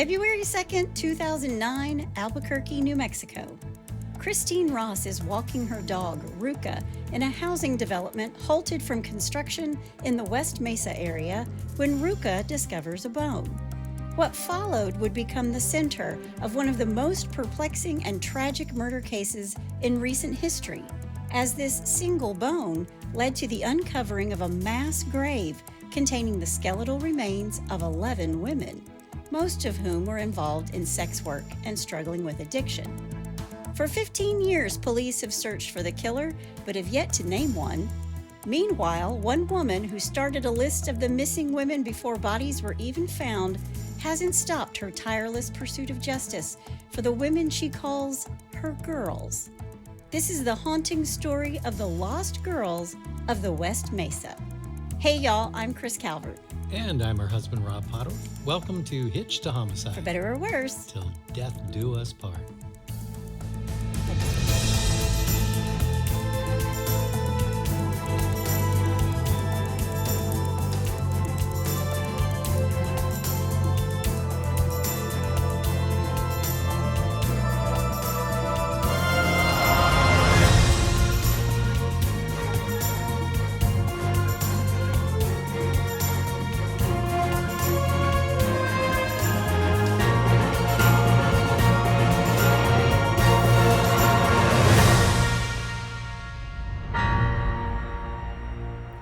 February 2nd, 2009, Albuquerque, New Mexico. Christine Ross is walking her dog, Ruka, in a housing development halted from construction in the West Mesa area when Ruka discovers a bone. What followed would become the center of one of the most perplexing and tragic murder cases in recent history, as this single bone led to the uncovering of a mass grave containing the skeletal remains of 11 women, most of whom were involved in sex work and struggling with addiction. For 15 years, police have searched for the killer, but have yet to name one. Meanwhile, one woman who started a list of the missing women before bodies were even found hasn't stopped her tireless pursuit of justice for the women she calls her girls. This is the haunting story of the lost girls of the West Mesa. Hey y'all, I'm Chris Calvert. And I'm her husband, Rob Potter. Welcome to Hitched to Homicide. For better or worse. Till death do us part.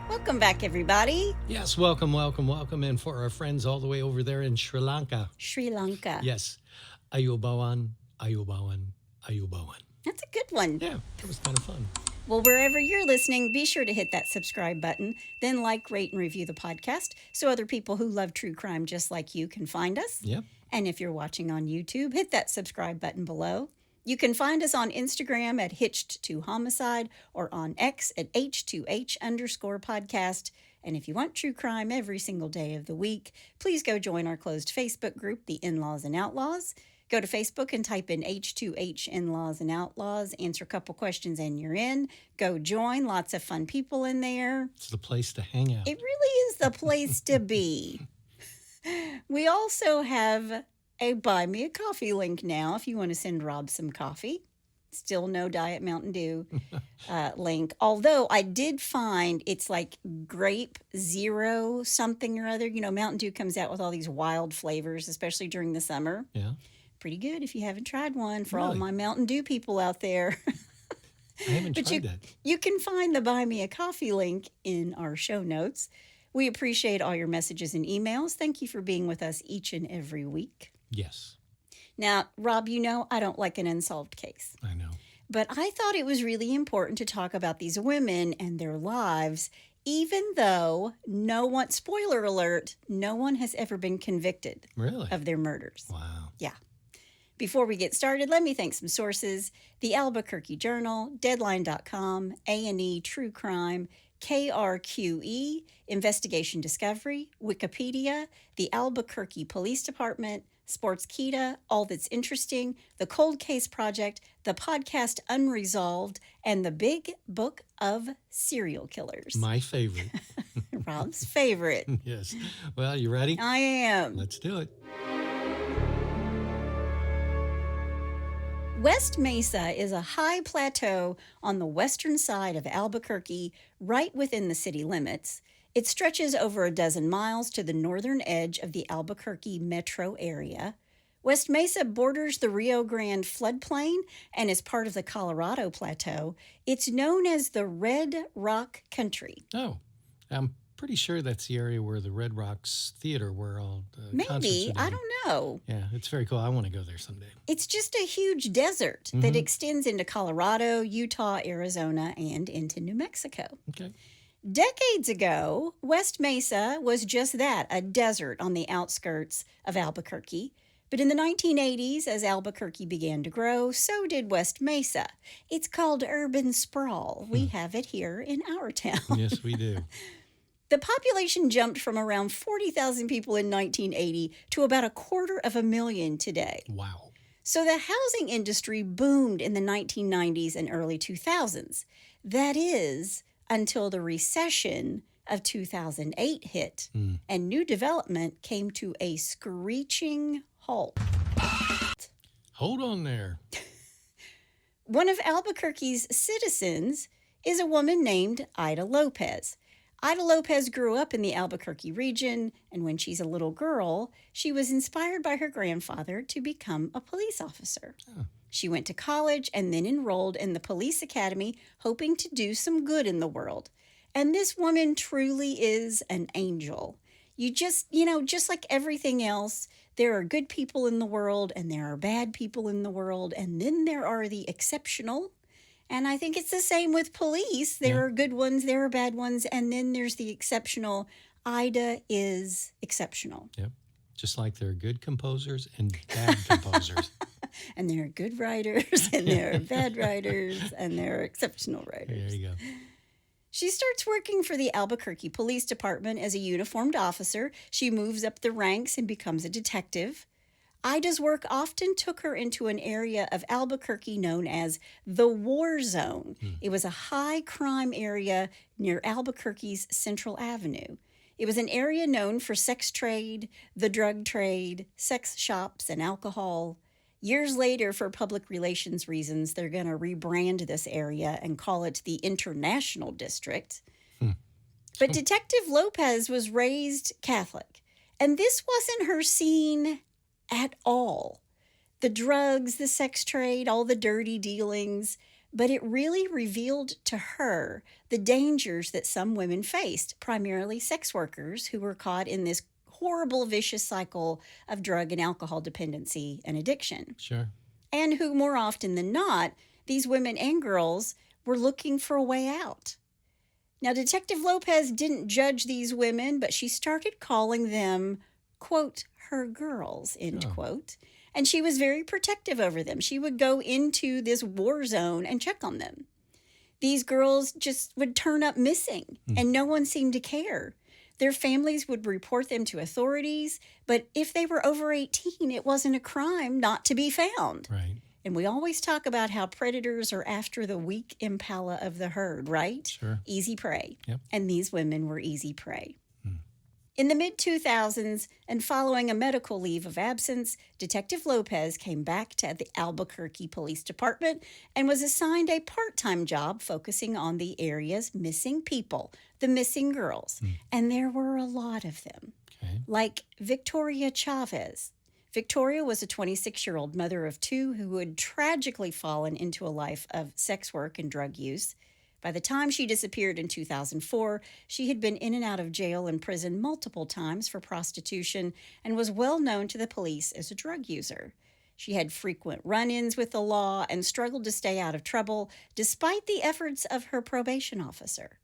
Welcome back, everybody. Yes, welcome. And for our friends all the way over there in Sri Lanka. Sri Lanka. Yes. Ayubawan. That's a good one. Yeah, that was kind of fun. Well, wherever you're listening, be sure to hit that subscribe button, then like, rate, and review the podcast so other people who love true crime just like you can find us. Yep. And if you're watching on YouTube, hit that subscribe button below. You can find us on Instagram at Hitched to Homicide or on X at H2H_podcast. And if you want true crime every single day of the week, please go join our closed Facebook group, The In-Laws and Outlaws. Go to Facebook and type in H2H In-Laws and Outlaws. Answer a couple questions and you're in. Go join. Lots of fun people in there. It's the place to hang out. It really is the place to be. We also have a Buy Me a Coffee link now if you want to send Rob some coffee. Still no Diet Mountain Dew link. Although I did find it's like grape zero something or other. You know, Mountain Dew comes out with all these wild flavors, especially during the summer. Yeah. Pretty good if you haven't tried one for all Really? my Mountain Dew people out there. I haven't tried that. You can find the Buy Me a Coffee link in our show notes. We appreciate all your messages and emails. Thank you for being with us each and every week. Yes. Now, Rob, you know I don't like an unsolved case. I know. But I thought it was really important to talk about these women and their lives, even though spoiler alert, no one has ever been convicted Really? of their murders. Wow. Yeah. Before we get started, let me thank some sources: the Albuquerque Journal, Deadline.com, A&E True Crime, KRQE, Investigation Discovery, Wikipedia, the Albuquerque Police Department, Sportskeeda, All That's Interesting, the Cold Case Project, the podcast Unresolved, and the Big Book of Serial Killers. My favorite. Rob's favorite. Yes. Well, you ready? I am. Let's do it. West Mesa is a high plateau on the western side of Albuquerque, right within the city limits. It stretches over a dozen miles to the northern edge of the Albuquerque metro area. West Mesa borders the Rio Grande floodplain and is part of the Colorado Plateau. It's known as the Red Rock Country. Oh, I'm pretty sure that's the area where the Red Rocks Theater, where all the concerts Maybe, are done. I don't know. Yeah, it's very cool. I want to go there someday. It's just a huge desert that extends into Colorado, Utah, Arizona, and into New Mexico. Okay. Decades ago, West Mesa was just that, a desert on the outskirts of Albuquerque. But in the 1980s, as Albuquerque began to grow, so did West Mesa. It's called urban sprawl. We have it here in our town. Yes, we do. The population jumped from around 40,000 people in 1980 to about 250,000 today. Wow. So the housing industry boomed in the 1990s and early 2000s. That is, until the recession of 2008 hit and new development came to a screeching halt. Hold on there. One of Albuquerque's citizens is a woman named Ida Lopez. Ida Lopez grew up in the Albuquerque region, and when she's a little girl, she was inspired by her grandfather to become a police officer. Oh. She went to college and then enrolled in the police academy, hoping to do some good in the world. And this woman truly is an angel. Just like everything else, there are good people in the world and there are bad people in the world, and then there are the exceptional. And I think it's the same with police. There are good ones, there are bad ones, and then there's the exceptional. Ida is exceptional. Yep. Just like there are good composers and bad composers. And there are good writers, and there are bad writers, and there are exceptional writers. There you go. She starts working for the Albuquerque Police Department as a uniformed officer. She moves up the ranks and becomes a detective. Ida's work often took her into an area of Albuquerque known as the War Zone. It was a high crime area near Albuquerque's Central Avenue. It was an area known for sex trade, the drug trade, sex shops, and alcohol. Years later, for public relations reasons, they're going to rebrand this area and call it the International District. But Detective Lopez was raised Catholic, and this wasn't her scene at all. The drugs, the sex trade, all the dirty dealings, but it really revealed to her the dangers that some women faced, primarily sex workers who were caught in this horrible, vicious cycle of drug and alcohol dependency and addiction. Sure. And who, more often than not, these women and girls were looking for a way out. Now, Detective Lopez didn't judge these women, but she started calling them, quote, her girls, end quote. And she was very protective over them. She would go into this war zone and check on them. These girls just would turn up missing, and no one seemed to care. Their families would report them to authorities, but if they were over 18, it wasn't a crime not to be found. Right. And we always talk about how predators are after the weak impala of the herd, right? Sure. Easy prey. Yep. And these women were easy prey. In the mid-2000s, and following a medical leave of absence, Detective Lopez came back to the Albuquerque Police Department and was assigned a part-time job focusing on the area's missing people, the missing girls. And there were a lot of them, like Victoria Chavez. Victoria was a 26-year-old mother of two who had tragically fallen into a life of sex work and drug use. By the time she disappeared in 2004, she had been in and out of jail and prison multiple times for prostitution and was well known to the police as a drug user. She had frequent run-ins with the law and struggled to stay out of trouble despite the efforts of her probation officer.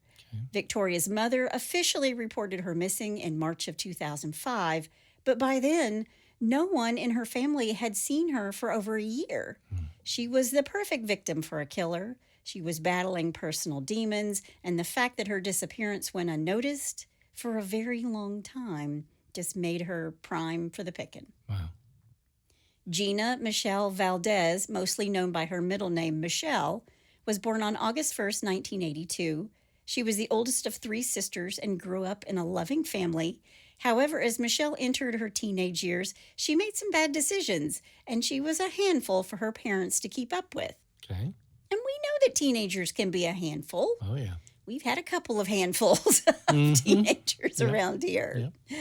Victoria's mother officially reported her missing in March of 2005, but by then, no one in her family had seen her for over a year. She was the perfect victim for a killer. She was battling personal demons, and the fact that her disappearance went unnoticed for a very long time just made her prime for the picking. Wow. Gina Michelle Valdez, mostly known by her middle name Michelle, was born on August 1st, 1982. She was the oldest of three sisters and grew up in a loving family. However, as Michelle entered her teenage years, she made some bad decisions, and she was a handful for her parents to keep up with. Okay. And we know that teenagers can be a handful. Oh, yeah. We've had a couple of handfuls of teenagers around here. Yep.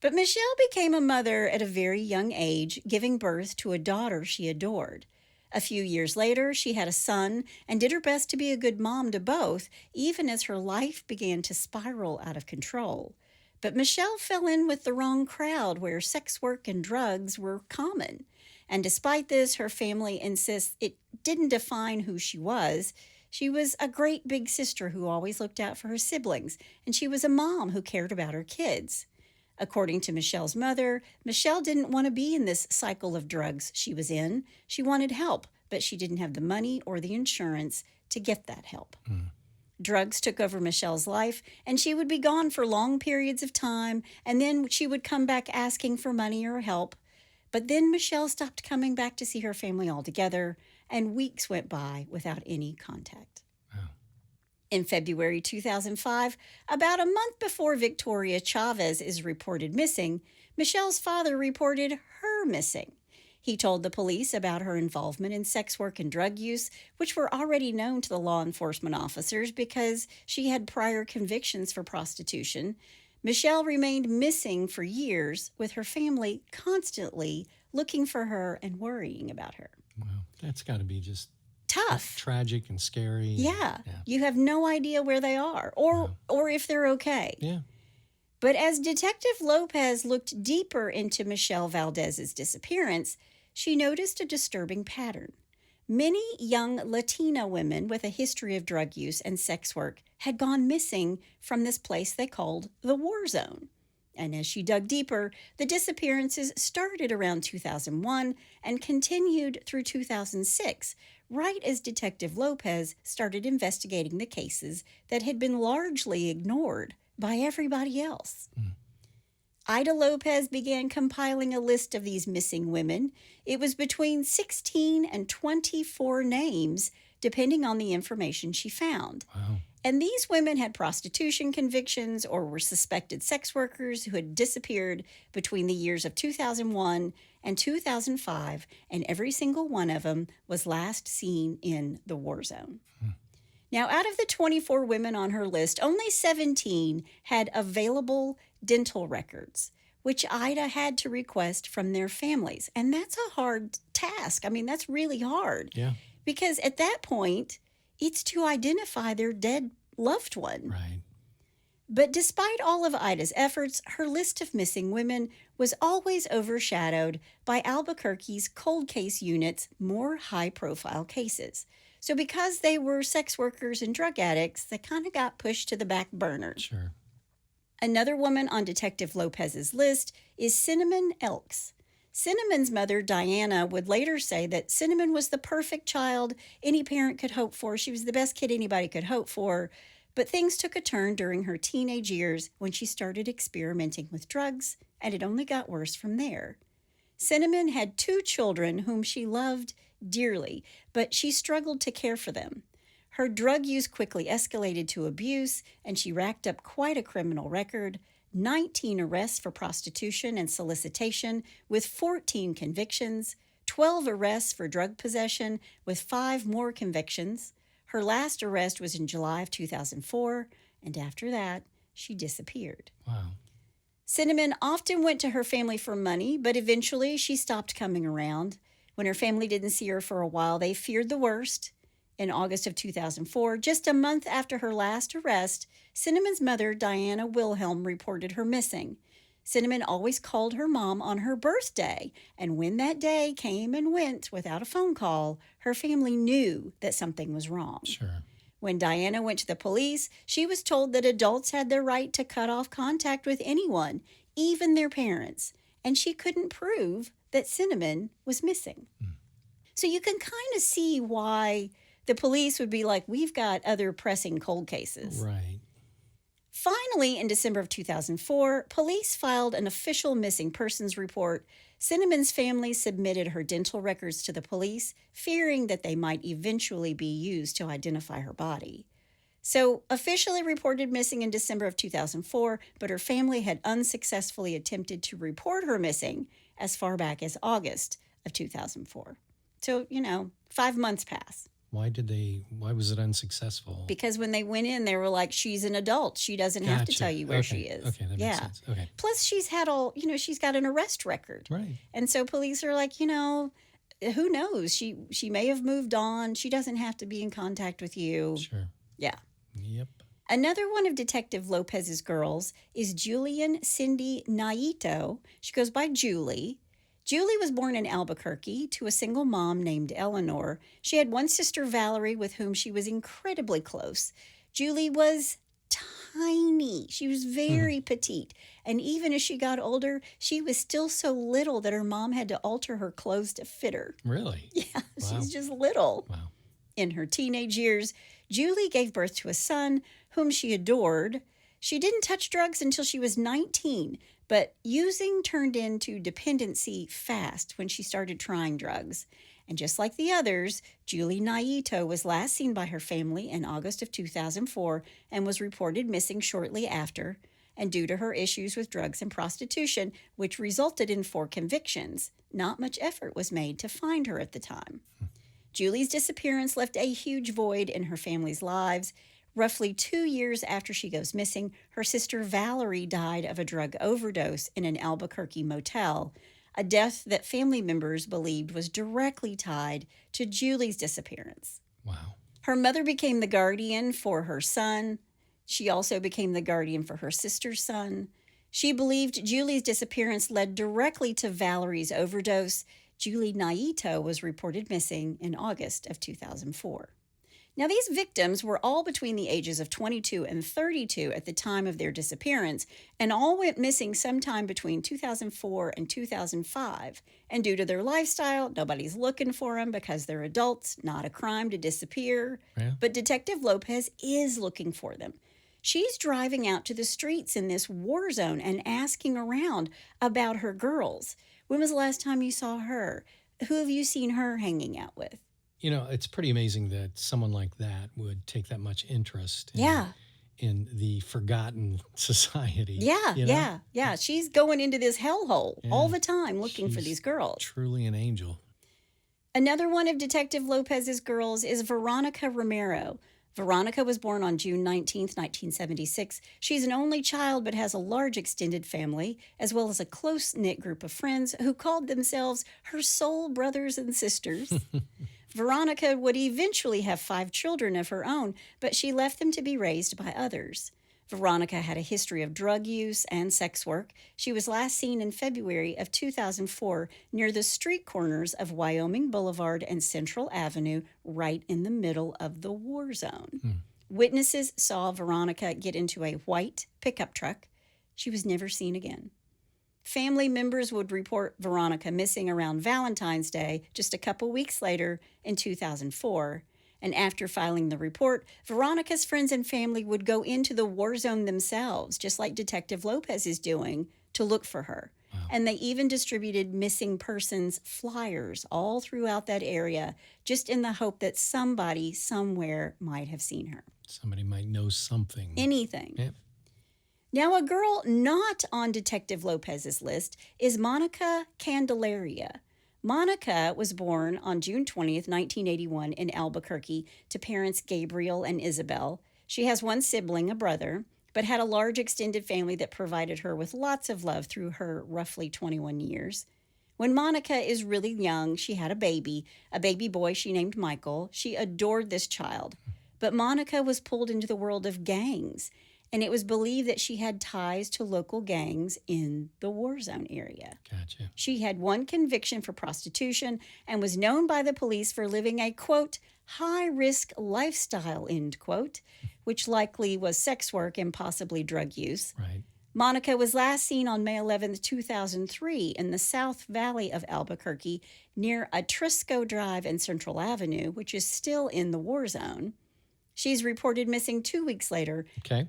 But Michelle became a mother at a very young age, giving birth to a daughter she adored. A few years later, she had a son and did her best to be a good mom to both, even as her life began to spiral out of control. But Michelle fell in with the wrong crowd where sex work and drugs were common. And despite this, her family insists it didn't define who she was. She was a great big sister who always looked out for her siblings, and she was a mom who cared about her kids. According to Michelle's mother, Michelle didn't want to be in this cycle of drugs she was in. She wanted help, but she didn't have the money or the insurance to get that help. Drugs took over Michelle's life, and she would be gone for long periods of time, and then she would come back asking for money or help. But then Michelle stopped coming back to see her family altogether, and weeks went by without any contact. Wow. In February 2005, about a month before Victoria Chavez is reported missing, Michelle's father reported her missing. He told the police about her involvement in sex work and drug use, which were already known to the law enforcement officers because she had prior convictions for prostitution. Michelle remained missing for years, with her family constantly looking for her and worrying about her. Wow, that's got to be just Tough. tragic and scary. Yeah. You have no idea where they are or if they're okay. Yeah. But as Detective Lopez looked deeper into Michelle Valdez's disappearance, she noticed a disturbing pattern. Many young Latina women with a history of drug use and sex work had gone missing from this place they called the war zone. And as she dug deeper, the disappearances started around 2001 and continued through 2006, right as Detective Lopez started investigating the cases that had been largely ignored by everybody else. Ida Lopez began compiling a list of these missing women. It was between 16 and 24 names, depending on the information she found. Wow. And these women had prostitution convictions or were suspected sex workers who had disappeared between the years of 2001 and 2005, and every single one of them was last seen in the war zone. Now, out of the 24 women on her list, only 17 had available dental records, which Ida had to request from their families. And that's a hard task. I mean, that's really hard. Yeah. Because at that point, it's to identify their dead loved one. Right. But despite all of Ida's efforts, her list of missing women was always overshadowed by Albuquerque's cold case unit's more high-profile cases. So because they were sex workers and drug addicts, they kind of got pushed to the back burner. Sure. Another woman on Detective Lopez's list is Cinnamon Elks. Cinnamon's mother, Diana, would later say that Cinnamon was the perfect child any parent could hope for. She was the best kid anybody could hope for. But things took a turn during her teenage years when she started experimenting with drugs, and it only got worse from there. Cinnamon had 2 children whom she loved dearly, but she struggled to care for them. Her drug use quickly escalated to abuse, and she racked up quite a criminal record: 19 arrests for prostitution and solicitation, with 14 convictions, 12 arrests for drug possession, with 5 more convictions. Her last arrest was in July of 2004, and after that, she disappeared. Wow. Cinnamon often went to her family for money, but eventually she stopped coming around. When her family didn't see her for a while, they feared the worst. In August of 2004, just a month after her last arrest, Cinnamon's mother, Diana Wilhelm, reported her missing. Cinnamon always called her mom on her birthday, and when that day came and went without a phone call, her family knew that something was wrong. Sure. When Diana went to the police, she was told that adults had the right to cut off contact with anyone, even their parents, and she couldn't prove that Cinnamon was missing. So you can kind of see why the police would be like, we've got other pressing cold cases. Right. Finally, in December of 2004, police filed an official missing persons report. Cinnamon's family submitted her dental records to the police, fearing that they might eventually be used to identify her body. So, officially reported missing in December of 2004, but her family had unsuccessfully attempted to report her missing as far back as August of 2004. So, 5 months pass. Why was it unsuccessful? Because when they went in, they were like, she's an adult. She doesn't have to tell you where she is. Okay, that makes sense. Okay. Plus, she's had she's got an arrest record. Right. And so police are like, who knows? She may have moved on. She doesn't have to be in contact with you. Sure. Yeah. Yep. Another one of Detective Lopez's girls is Julian Cindy Naito. She goes by Julie. Julie was born in Albuquerque to a single mom named Eleanor. She had one sister, Valerie, with whom she was incredibly close. Julie was tiny. She was very petite. And even as she got older, she was still so little that her mom had to alter her clothes to fit her. Really? Yeah, Wow. she's just little. Wow. In her teenage years, Julie gave birth to a son whom she adored. She didn't touch drugs until she was 19, but using turned into dependency fast when she started trying drugs. And just like the others, Julie Naito was last seen by her family in August of 2004 and was reported missing shortly after. and due to her issues with drugs and prostitution, which resulted in 4 convictions. Not much effort was made to find her at the time. Julie's disappearance left a huge void in her family's lives. Roughly 2 years after she goes missing, her sister Valerie died of a drug overdose in an Albuquerque motel, a death that family members believed was directly tied to Julie's disappearance. Wow. Her mother became the guardian for her son. She also became the guardian for her sister's son. She believed Julie's disappearance led directly to Valerie's overdose. Julie Naito was reported missing in August of 2004. Now, these victims were all between the ages of 22 and 32 at the time of their disappearance, and all went missing sometime between 2004 and 2005. And due to their lifestyle, nobody's looking for them because they're adults, not a crime to disappear. Yeah. But Detective Lopez is looking for them. She's driving out to the streets in this war zone and asking around about her girls. When was the last time you saw her? Who have you seen her hanging out with? You know, it's pretty amazing that someone like that would take that much interest in the forgotten society. Yeah. She's going into this hellhole all the time looking for these girls. Truly an angel. Another one of Detective Lopez's girls is Veronica Romero. Veronica was born on June 19th, 1976. She's an only child but has a large extended family, as well as a close-knit group of friends who called themselves her soul brothers and sisters. Veronica would eventually have 5 children of her own, but she left them to be raised by others. Veronica had a history of drug use and sex work. She was last seen in February of 2004 near the street corners of Wyoming Boulevard and Central Avenue, right in the middle of the war zone. Witnesses saw Veronica get into a white pickup truck. She was never seen again. Family members would report Veronica missing around Valentine's Day just a couple weeks later in 2004. And after filing the report, Veronica's friends and family would go into the war zone themselves, just like Detective Lopez is doing, to look for her. Wow. And they even distributed missing persons flyers all throughout that area, just in the hope that somebody somewhere might have seen her. Somebody might know something. Anything. Yeah. Now, a girl not on Detective Lopez's list is Monica Candelaria. Monica was born on June 20th, 1981 in Albuquerque to parents Gabriel and Isabel. She has one sibling, a brother, but had a large extended family that provided her with lots of love through her roughly 21 years. When Monica is really young, she had a baby boy she named Michael. She adored this child. But Monica was pulled into the world of gangs, and it was believed that she had ties to local gangs in the war zone area. Gotcha. She had one conviction for prostitution and was known by the police for living a, quote, high-risk lifestyle, end quote, which likely was sex work and possibly drug use. Right. Monica was last seen on May 11th, 2003 in the South Valley of Albuquerque near Atrisco Drive and Central Avenue, which is still in the war zone. She's reported missing 2 weeks later. Okay.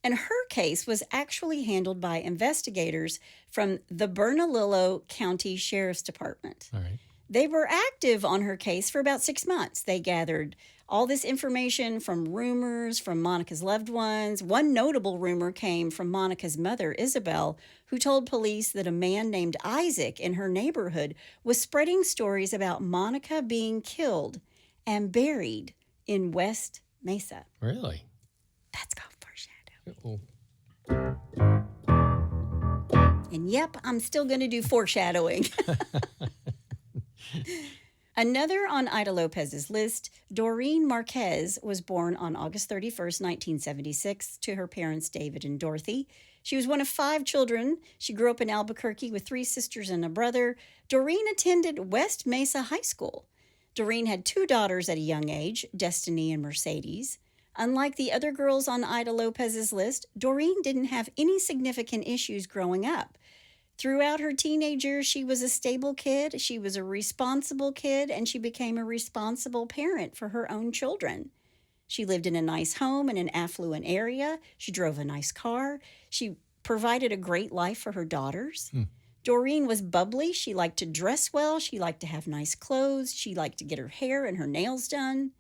And her case was actually handled by investigators from the Bernalillo County Sheriff's Department. All right. They were active on her case for about 6 months. They gathered all this information from rumors from Monica's loved ones. One notable rumor came from Monica's mother, Isabel, who told police that a man named Isaac in her neighborhood was spreading stories about Monica being killed and buried in West Mesa. Really? That's called foreshadow. Uh-oh. And yep, I'm still going to do foreshadowing. Another on Ida Lopez's list, Doreen Marquez was born on August 31st, 1976, to her parents David and Dorothy. She was one of 5 children. She grew up in Albuquerque with 3 sisters and a brother. Doreen attended West Mesa High School. Doreen had 2 daughters at a young age, Destiny and Mercedes. Unlike the other girls on Ida Lopez's list, Doreen didn't have any significant issues growing up. Throughout her teenage years, she was a stable kid, she was a responsible kid, and she became a responsible parent for her own children. She lived in a nice home in an affluent area. She drove a nice car. She provided a great life for her daughters. Doreen was bubbly. She liked to dress well. She liked to have nice clothes. She liked to get her hair and her nails done.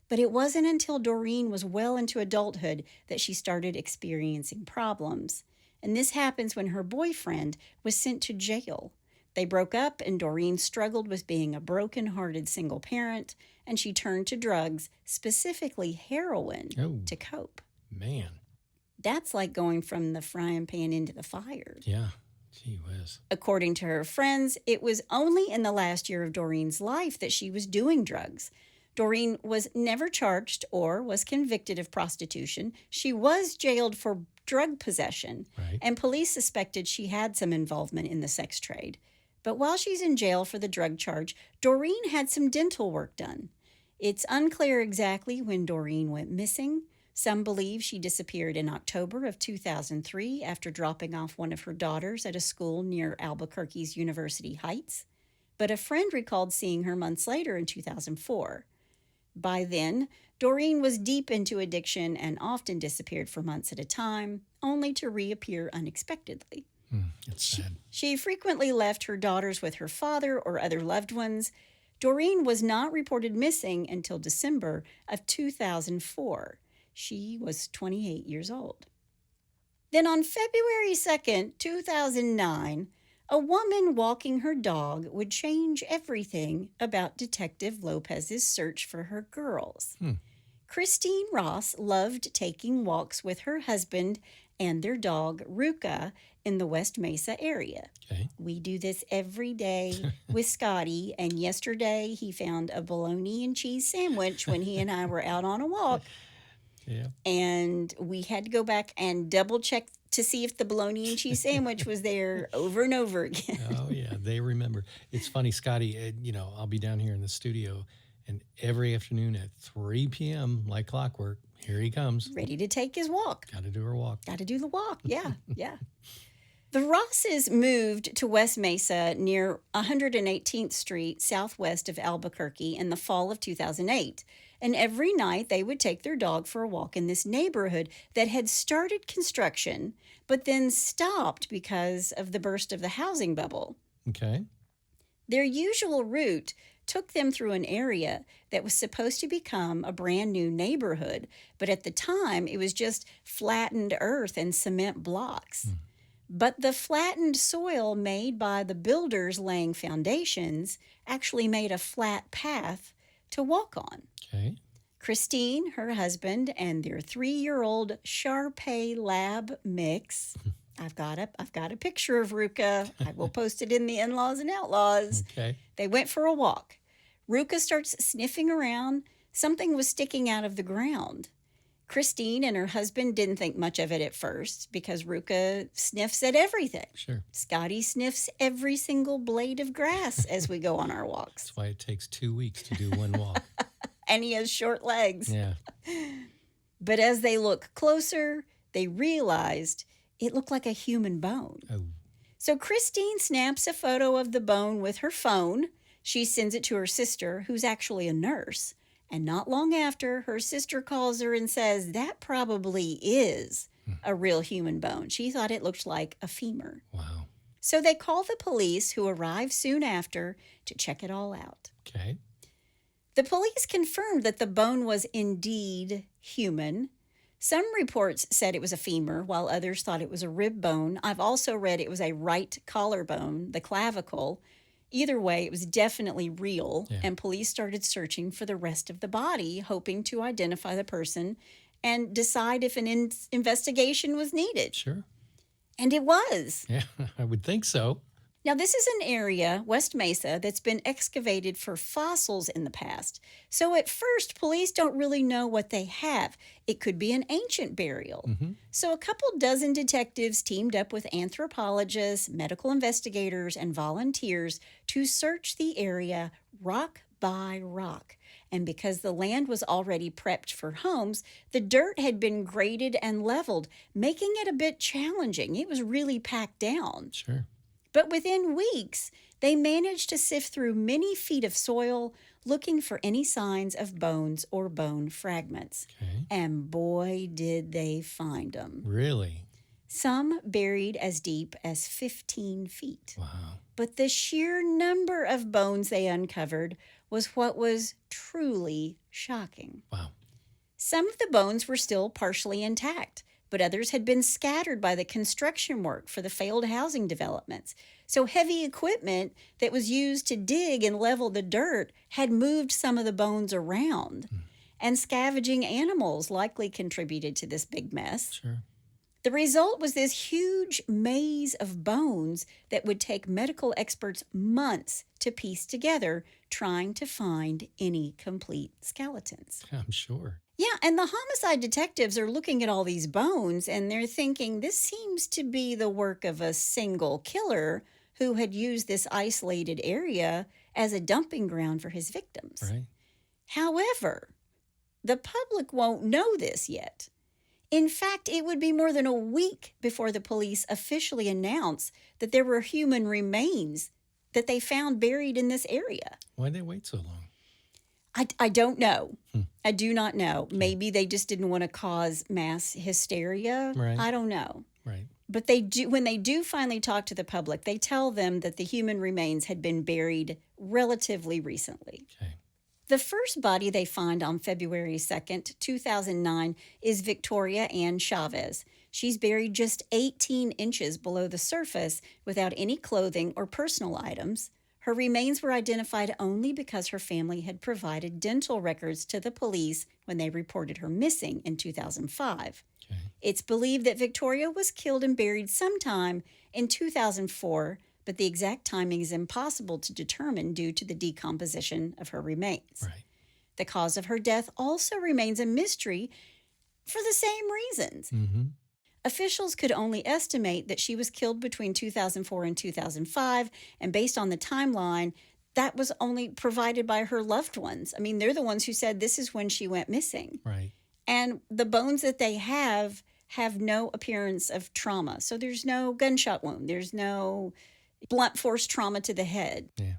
But it wasn't until Doreen was well into adulthood that she started experiencing problems. And this happens when her boyfriend was sent to jail. They broke up, and Doreen struggled with being a broken-hearted single parent, and she turned to drugs, specifically heroin, to cope. Man. That's like going from the frying pan into the fire. Yeah. Gee whiz. According to her friends, it was only in the last year of Doreen's life that she was doing drugs. Doreen was never charged or was convicted of prostitution. She was jailed for drug possession, and police suspected she had some involvement in the sex trade. But while she's in jail for the drug charge, Doreen had some dental work done. It's unclear exactly when Doreen went missing. Some believe she disappeared in October of 2003 after dropping off one of her daughters at a school near Albuquerque's University Heights. But a friend recalled seeing her months later in 2004. By then, Doreen was deep into addiction and often disappeared for months at a time, only to reappear unexpectedly. It's sad. She frequently left her daughters with her father or other loved ones. Doreen was not reported missing until December of 2004. She was 28 years old. Then on February 2nd, 2009, a woman walking her dog would change everything about Detective Lopez's search for her girls. Christine Ross loved taking walks with her husband and their dog, Ruka, in the West Mesa area. We do this every day with Scotty, and yesterday he found a bologna and cheese sandwich when he and I were out on a walk. And we had to go back and double check to see if the bologna and cheese sandwich was there over and over again. Oh, yeah, they remember. It's funny, Scotty, I'll be down here in the studio, and every afternoon at 3 p.m., like clockwork, here he comes. Ready to take his walk. Got to do her walk. Got to do the walk, yeah. The Rosses moved to West Mesa near 118th Street, southwest of Albuquerque, in the fall of 2008. And every night they would take their dog for a walk in this neighborhood that had started construction, but then stopped because of the burst of the housing bubble. Okay. Their usual route took them through an area that was supposed to become a brand new neighborhood, but at the time it was just flattened earth and cement blocks. But the flattened soil made by the builders laying foundations actually made a flat path to walk on. Okay. Christine, her husband, and their 3-year-old Shar-Pei lab mix. I've got a picture of Ruka. I will post it in the In-Laws and Outlaws. Okay. They went for a walk. Ruka starts sniffing around. Something was sticking out of the ground. Christine and her husband didn't think much of it at first because Ruka sniffs at everything. Sure. Scotty sniffs every single blade of grass as we go on our walks. That's why it takes 2 weeks to do one walk. And he has short legs. Yeah. But as they look closer, they realized it looked like a human bone. Oh. So Christine snaps a photo of the bone with her phone. She sends it to her sister, who's actually a nurse. And not long after, her sister calls her and says, that probably is a real human bone. She thought it looked like a femur. Wow. So they call the police, who arrive soon after, to check it all out. Okay. The police confirmed that the bone was indeed human. Some reports said it was a femur, while others thought it was a rib bone. I've also read it was a right collarbone, the clavicle. Either way, it was definitely real, and police started searching for the rest of the body, hoping to identify the person and decide if an investigation was needed. Sure. And it was. Yeah, I would think so. Now, this is an area, West Mesa, that's been excavated for fossils in the past. So at first, police don't really know what they have. It could be an ancient burial. So a couple dozen detectives teamed up with anthropologists, medical investigators, and volunteers to search the area rock by rock. And because the land was already prepped for homes, the dirt had been graded and leveled, making it a bit challenging. It was really packed down. Sure. But within weeks, they managed to sift through many feet of soil looking for any signs of bones or bone fragments. Okay. And boy, did they find them. Really? Some buried as deep as 15 feet. Wow. But the sheer number of bones they uncovered was what was truly shocking. Wow. Some of the bones were still partially intact. but others had been scattered by the construction work for the failed housing developments. So heavy equipment that was used to dig and level the dirt had moved some of the bones around. And scavenging animals likely contributed to this big mess. Sure. The result was this huge maze of bones that would take medical experts months to piece together, trying to find any complete skeletons. I'm sure. Yeah, and the homicide detectives are looking at all these bones and they're thinking this seems to be the work of a single killer who had used this isolated area as a dumping ground for his victims. Right. However, the public won't know this yet. In fact, it would be more than a week before the police officially announced that there were human remains that they found buried in this area. Why'd they wait so long? I don't know. I do not know. Maybe they just didn't want to cause mass hysteria. Right. I don't know. Right. But they do, when they do finally talk to the public, they tell them that the human remains had been buried relatively recently. Okay. The first body they find on February 2nd, 2009, is Victoria Ann Chavez. She's buried just 18 inches below the surface without any clothing or personal items. Her remains were identified only because her family had provided dental records to the police when they reported her missing in 2005. Okay. It's believed that Victoria was killed and buried sometime in 2004, but the exact timing is impossible to determine due to the decomposition of her remains. Right. The cause of her death also remains a mystery for the same reasons. Mm-hmm. Officials could only estimate that she was killed between 2004 and 2005, and based on the timeline, that was only provided by her loved ones. I mean, they're the ones who said this is when she went missing. Right. And the bones that they have no appearance of trauma. So there's no gunshot wound. There's no blunt force trauma to the head. Yeah.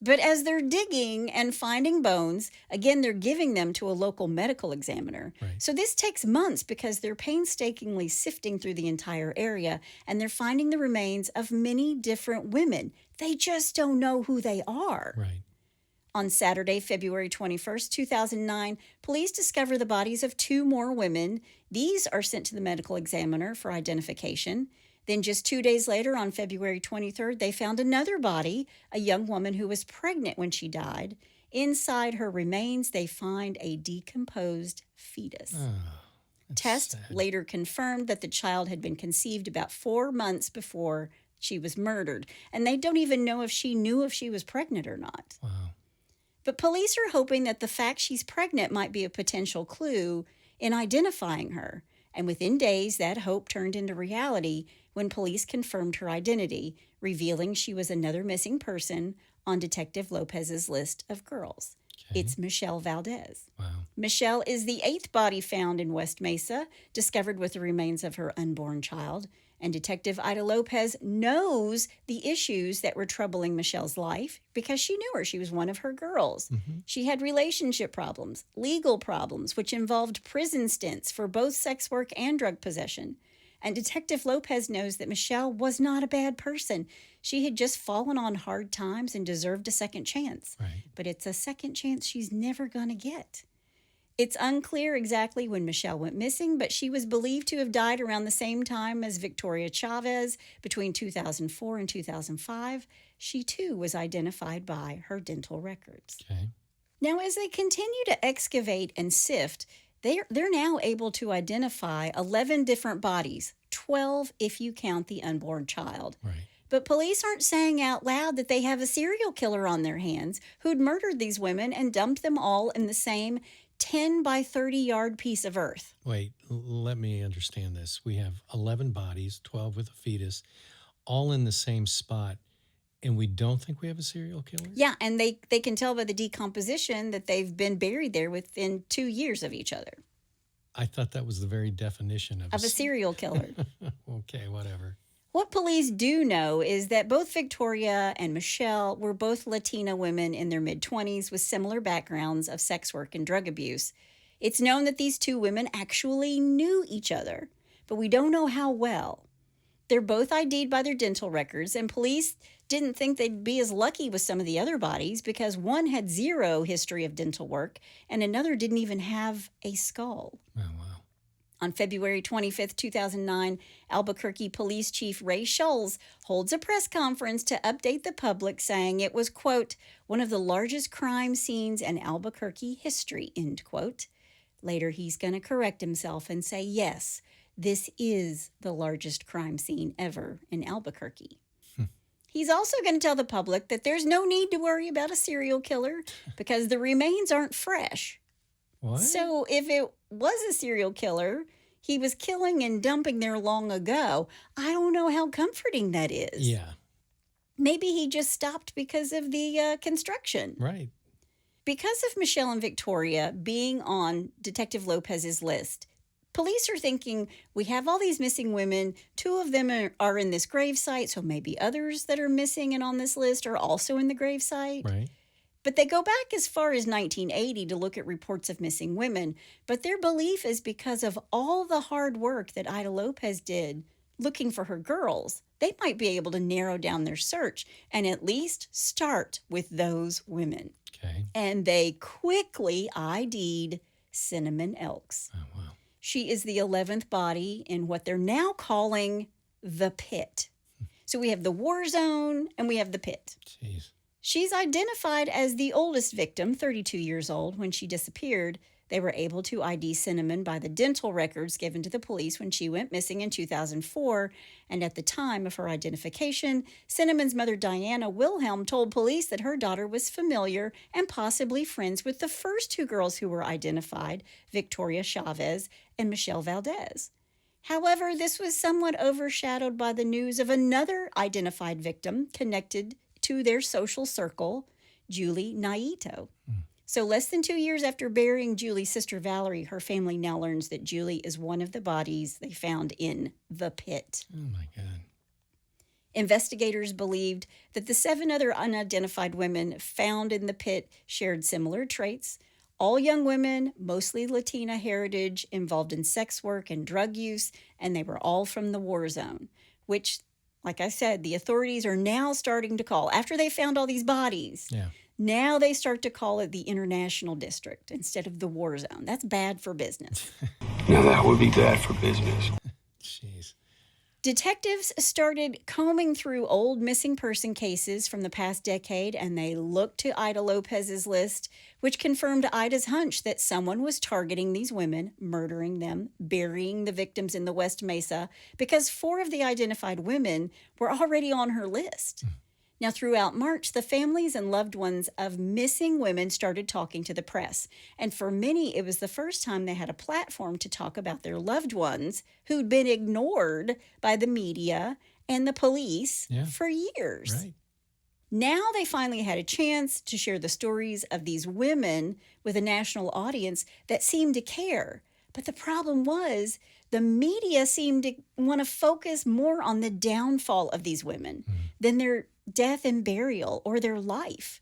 But as they're digging and finding bones, again, they're giving them to a local medical examiner. Right. So this takes months because they're painstakingly sifting through the entire area and they're finding the remains of many different women. They just don't know who they are. Right. On Saturday, February 21st, 2009, police discover the bodies of 2 more women. These are sent to the medical examiner for identification. Then just 2 days later, on February 23rd, they found another body, a young woman who was pregnant when she died. Inside her remains, they find a decomposed fetus. Oh, that's Tests sad. later confirmed that the child had been conceived about 4 months before she was murdered. And they don't even know if she knew if she was pregnant or not. Wow. But police are hoping that the fact she's pregnant might be a potential clue in identifying her. And within days, that hope turned into reality when police confirmed her identity, revealing she was another missing person on Detective Lopez's list of girls. Okay. It's Michelle Valdez. Wow. Michelle is the 8th body found in West Mesa, discovered with the remains of her unborn child. And Detective Ida Lopez knows the issues that were troubling Michelle's life because she knew her. She was one of her girls. Mm-hmm. She had relationship problems, legal problems, which involved prison stints for both sex work and drug possession. And Detective Lopez knows that Michelle was not a bad person. She had just fallen on hard times and deserved a second chance. Right. But it's a second chance she's never going to get. It's unclear exactly when Michelle went missing, but she was believed to have died around the same time as Victoria Chavez between 2004 and 2005. She, too, was identified by her dental records. Okay. Now, as they continue to excavate and sift, they're now able to identify 11 different bodies, 12 if you count the unborn child. Right. But police aren't saying out loud that they have a serial killer on their hands who'd murdered these women and dumped them all in the same 10 by 30 yard piece of earth. Wait, let me understand this. We have 11 bodies, 12 with a fetus, all in the same spot, and we don't think we have a serial killer? Yeah, and they can tell by the decomposition that they've been buried there within 2 years of each other. I thought that was the very definition of A serial killer. Okay, whatever. What police do know is that both Victoria and Michelle were both Latina women in their mid-20s with similar backgrounds of sex work and drug abuse. It's known that these 2 women actually knew each other, but we don't know how well. They're both ID'd by their dental records, and police didn't think they'd be as lucky with some of the other bodies because one had 0 history of dental work and another didn't even have a skull. Oh, wow. On February 25th, 2009, Albuquerque Police Chief Ray Schulz holds a press conference to update the public, saying it was, quote, one of the largest crime scenes in Albuquerque history, end quote. Later, he's going to correct himself and say, yes, this is the largest crime scene ever in Albuquerque. He's also going to tell the public that there's no need to worry about a serial killer because the remains aren't fresh. What? So if it was a serial killer, he was killing and dumping there long ago. I don't know how comforting that is. Yeah. Maybe he just stopped because of the construction. Right. Because of Michelle and Victoria being on Detective Lopez's list, police are thinking, we have all these missing women. 2 of them are in this gravesite, so maybe others that are missing and on this list are also in the gravesite. Right. But they go back as far as 1980 to look at reports of missing women. But their belief is because of all the hard work that Ida Lopez did looking for her girls, they might be able to narrow down their search and at least start with those women. Okay. And they quickly ID'd Cinnamon Elks. Oh, wow. She is the 11th body in what they're now calling the pit. So we have the war zone and we have the pit. Jeez. She's identified as the oldest victim, 32 years old, when she disappeared. They were able to ID Cinnamon by the dental records given to the police when she went missing in 2004. And at the time of her identification, Cinnamon's mother, Diana Wilhelm, told police that her daughter was familiar and possibly friends with the first 2 girls who were identified, Victoria Chavez and Michelle Valdez. However, this was somewhat overshadowed by the news of another identified victim connected to their social circle, Julie Naito. So less than 2 years after burying Julie's sister Valerie, her family now learns that Julie is one of the bodies they found in the pit. Oh, my God. Investigators believed that the 7 other unidentified women found in the pit shared similar traits. All young women, mostly Latina heritage, involved in sex work and drug use, and they were all from the war zone, which, like I said, the authorities are now starting to call, after they found all these bodies, now they start to call it the International District instead of the war zone. That's bad for business. Now that would be bad for business. Jeez. Detectives started combing through old missing person cases from the past decade, and they looked to Ida Lopez's list, which confirmed Ida's hunch that someone was targeting these women, murdering them, burying the victims in the West Mesa, because 4 of the identified women were already on her list. Now, throughout March, the families and loved ones of missing women started talking to the press. And for many, it was the first time they had a platform to talk about their loved ones who'd been ignored by the media and the police for years. Right. Now they finally had a chance to share the stories of these women with a national audience that seemed to care. But the problem was the media seemed to want to focus more on the downfall of these women than their death and burial or their life.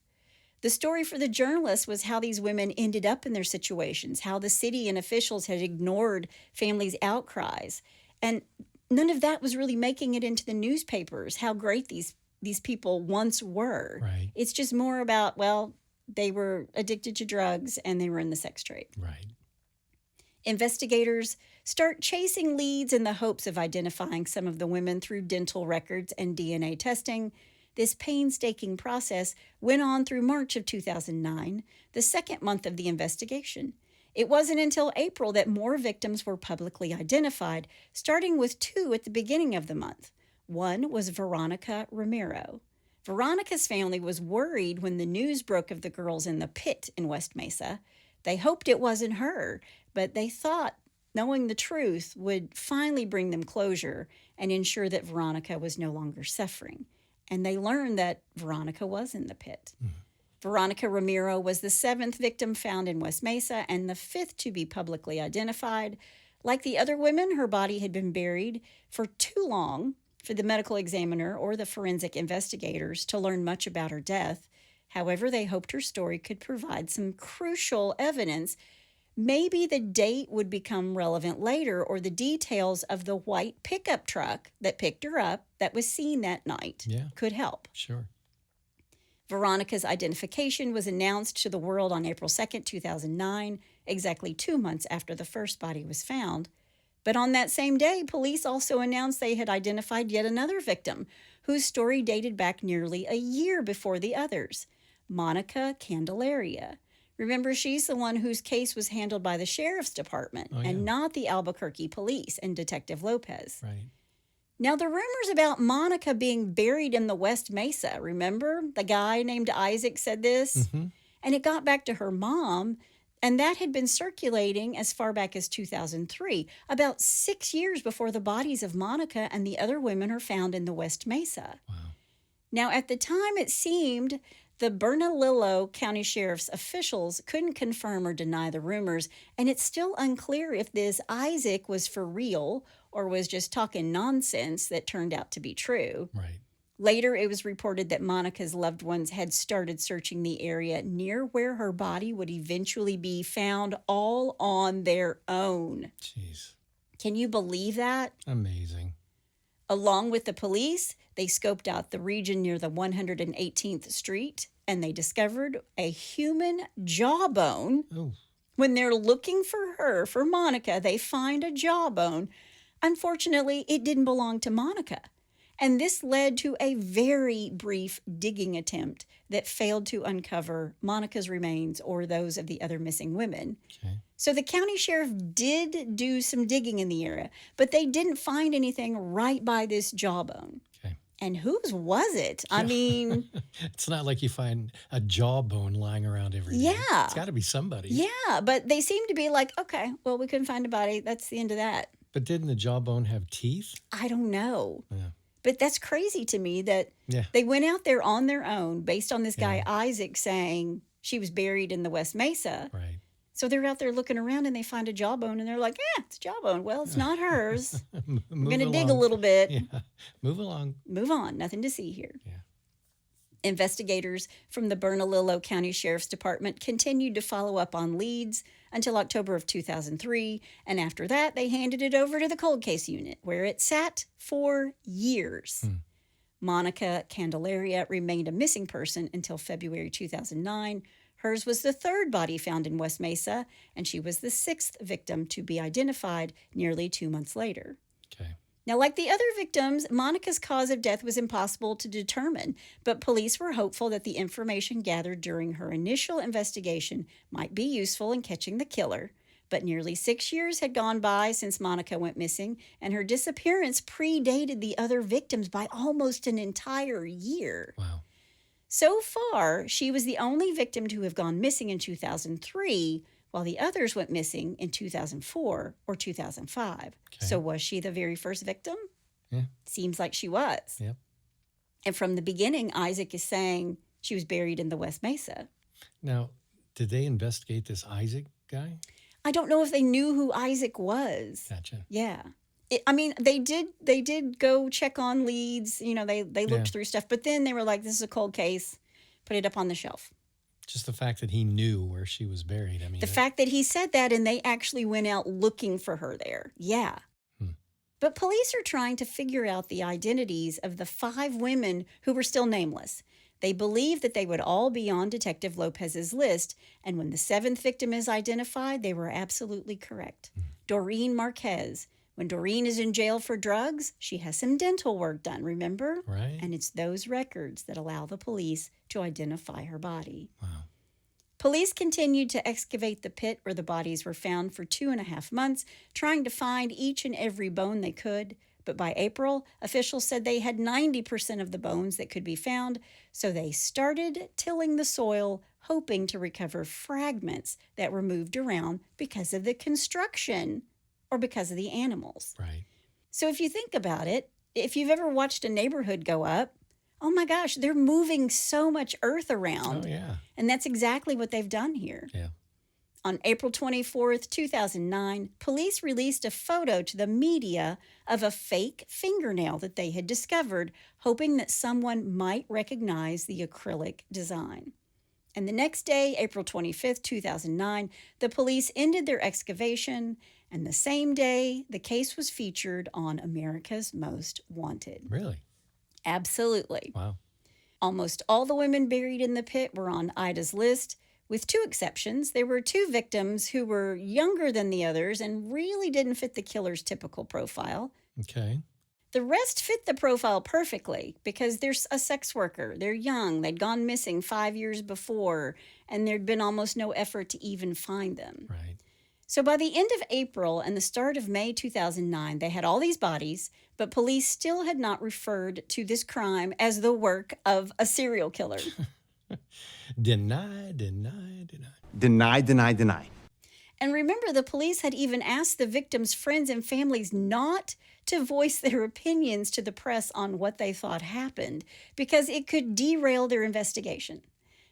The story for the journalists was how these women ended up in their situations, how the city and officials had ignored families' outcries. And none of that was really making it into the newspapers, how great these people once were. Right. It's just more about, well, they were addicted to drugs and they were in the sex trade. Right. Investigators start chasing leads in the hopes of identifying some of the women through dental records and DNA testing. This painstaking process went on through March of 2009, the second month of the investigation. It wasn't until April that more victims were publicly identified, starting with 2 at the beginning of the month. One was Veronica Romero. Veronica's family was worried when the news broke of the girls in the pit in West Mesa. They hoped it wasn't her, but they thought knowing the truth would finally bring them closure and ensure that Veronica was no longer suffering. And they learned that Veronica was in the pit. Veronica Romero was the 7th victim found in West Mesa and the 5th to be publicly identified. Like the other women, her body had been buried for too long for the medical examiner or the forensic investigators to learn much about her death. However, they hoped her story could provide some crucial evidence. Maybe the date would become relevant later, or the details of the white pickup truck that picked her up that was seen that night could help. Sure. Veronica's identification was announced to the world on April 2nd, 2009, exactly 2 months after the first body was found. But on that same day, police also announced they had identified yet another victim whose story dated back nearly a year before the others, Monica Candelaria. Remember, she's the one whose case was handled by the sheriff's department and not the Albuquerque police and Detective Lopez. Right. Now, the rumors about Monica being buried in the West Mesa, remember? The guy named Isaac said this? Mm-hmm. And it got back to her mom, and that had been circulating as far back as 2003, about 6 years before the bodies of Monica and the other women are found in the West Mesa. Wow. Now, at the time, it seemed the Bernalillo County Sheriff's officials couldn't confirm or deny the rumors, and it's still unclear if this Isaac was for real or was just talking nonsense that turned out to be true. Right. Later, it was reported that Monica's loved ones had started searching the area near where her body would eventually be found, all on their own. Jeez. Can you believe that? Amazing. Along with the police, they scoped out the region near the 118th Street, and they discovered a human jawbone. Oh. When they're looking for her, for Monica, they find a jawbone. Unfortunately, it didn't belong to Monica. And this led to a very brief digging attempt that failed to uncover Monica's remains or those of the other missing women. Okay. So the county sheriff did do some digging in the area, but they didn't find anything right by this jawbone. Okay. And whose was it? I mean, It's not like you find a jawbone lying around every day. Yeah. It's got to be somebody. yeah, but they seem to be like, okay, well, we couldn't find a body. That's the end of that. But didn't the jawbone have teeth? I don't know. Yeah. But that's crazy to me that Yeah. they went out there on their own based on this guy, Isaac, saying she was buried in the West Mesa. Right. So they're out there looking around and they find a jawbone and they're like, it's a jawbone. Well, it's not hers. We're going to dig a little bit. Yeah. Move along. Move on. Nothing to see here. Yeah. Investigators from the Bernalillo County Sheriff's Department continued to follow up on leads until October of 2003, and after that, they handed it over to the cold case unit, where it sat for years. Monica Candelaria remained a missing person until February 2009. Hers was the third body found in West Mesa, and she was the sixth victim to be identified nearly 2 months later. Okay. Now, like the other victims, Monica's cause of death was impossible to determine, but police were hopeful that the information gathered during her initial investigation might be useful in catching the killer. But nearly 6 years had gone by since Monica went missing, and her disappearance predated the other victims by almost an entire year. Wow. So far, she was the only victim to have gone missing in 2003, while the others went missing in 2004 or 2005. Okay. So was she the very first victim? Yeah. Seems like she was. Yep. And from the beginning, Isaac is saying she was buried in the West Mesa. Now, did they investigate this Isaac guy? I don't know if they knew who Isaac was. Gotcha. Yeah. They did go check on leads. You know, they looked through stuff, but then they were like, this is a cold case. Put it up on the shelf. Just the fact that he knew where she was buried. I mean, The fact that he said that and they actually went out looking for her there. Yeah. But police are trying to figure out the identities of the 5 women who were still nameless. They believe that they would all be on Detective Lopez's list, and when the 7th victim is identified, they were absolutely correct. Doreen Marquez. When Doreen is in jail for drugs, she has some dental work done, remember? Right. And it's those records that allow the police to identify her body. Wow. Police continued to excavate the pit where the bodies were found for 2.5 months, trying to find each and every bone they could. But by April, officials said they had 90% of the bones that could be found, so they started tilling the soil, hoping to recover fragments that were moved around because of the construction or because of the animals. Right. So if you think about it, if you've ever watched a neighborhood go up, oh my gosh, they're moving so much earth around. Oh, yeah. And that's exactly what they've done here. Yeah. On April 24th, 2009, police released a photo to the media of a fake fingernail that they had discovered, hoping that someone might recognize the acrylic design. And the next day, April 25th, 2009, the police ended their excavation, and the same day, the case was featured on America's Most Wanted. Really? Absolutely. Wow. Almost all the women buried in the pit were on Ida's list, With two exceptions, there were two victims who were younger than the others and really didn't fit the killer's typical profile. Okay. The rest fit the profile perfectly because they're a sex worker. They're young. They'd gone missing 5 years before, and there'd been almost no effort to even find them. Right. So by the end of April and the start of May 2009, they had all these bodies, but police still had not referred to this crime as the work of a serial killer. Deny, deny, deny. Deny, deny, deny. And remember, the police had even asked the victims' friends and families not to voice their opinions to the press on what they thought happened because it could derail their investigation.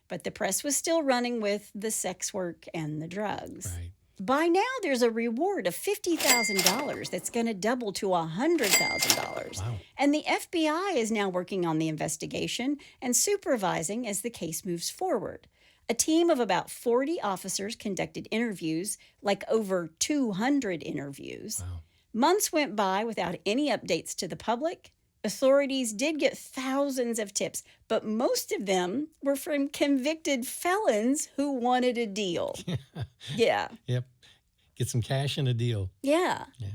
But the press was still running with the sex work and the drugs. Right. By now, there's a reward of $50,000 that's going to double to $100,000. Wow. And the FBI is now working on the investigation and supervising as the case moves forward. A team of about 40 officers conducted interviews, like over 200 interviews. Wow. Months went by without any updates to the public. Authorities did get thousands of tips, but most of them were from convicted felons who wanted a deal. Yeah. Yep. Get some cash and a deal. Yeah. Yeah.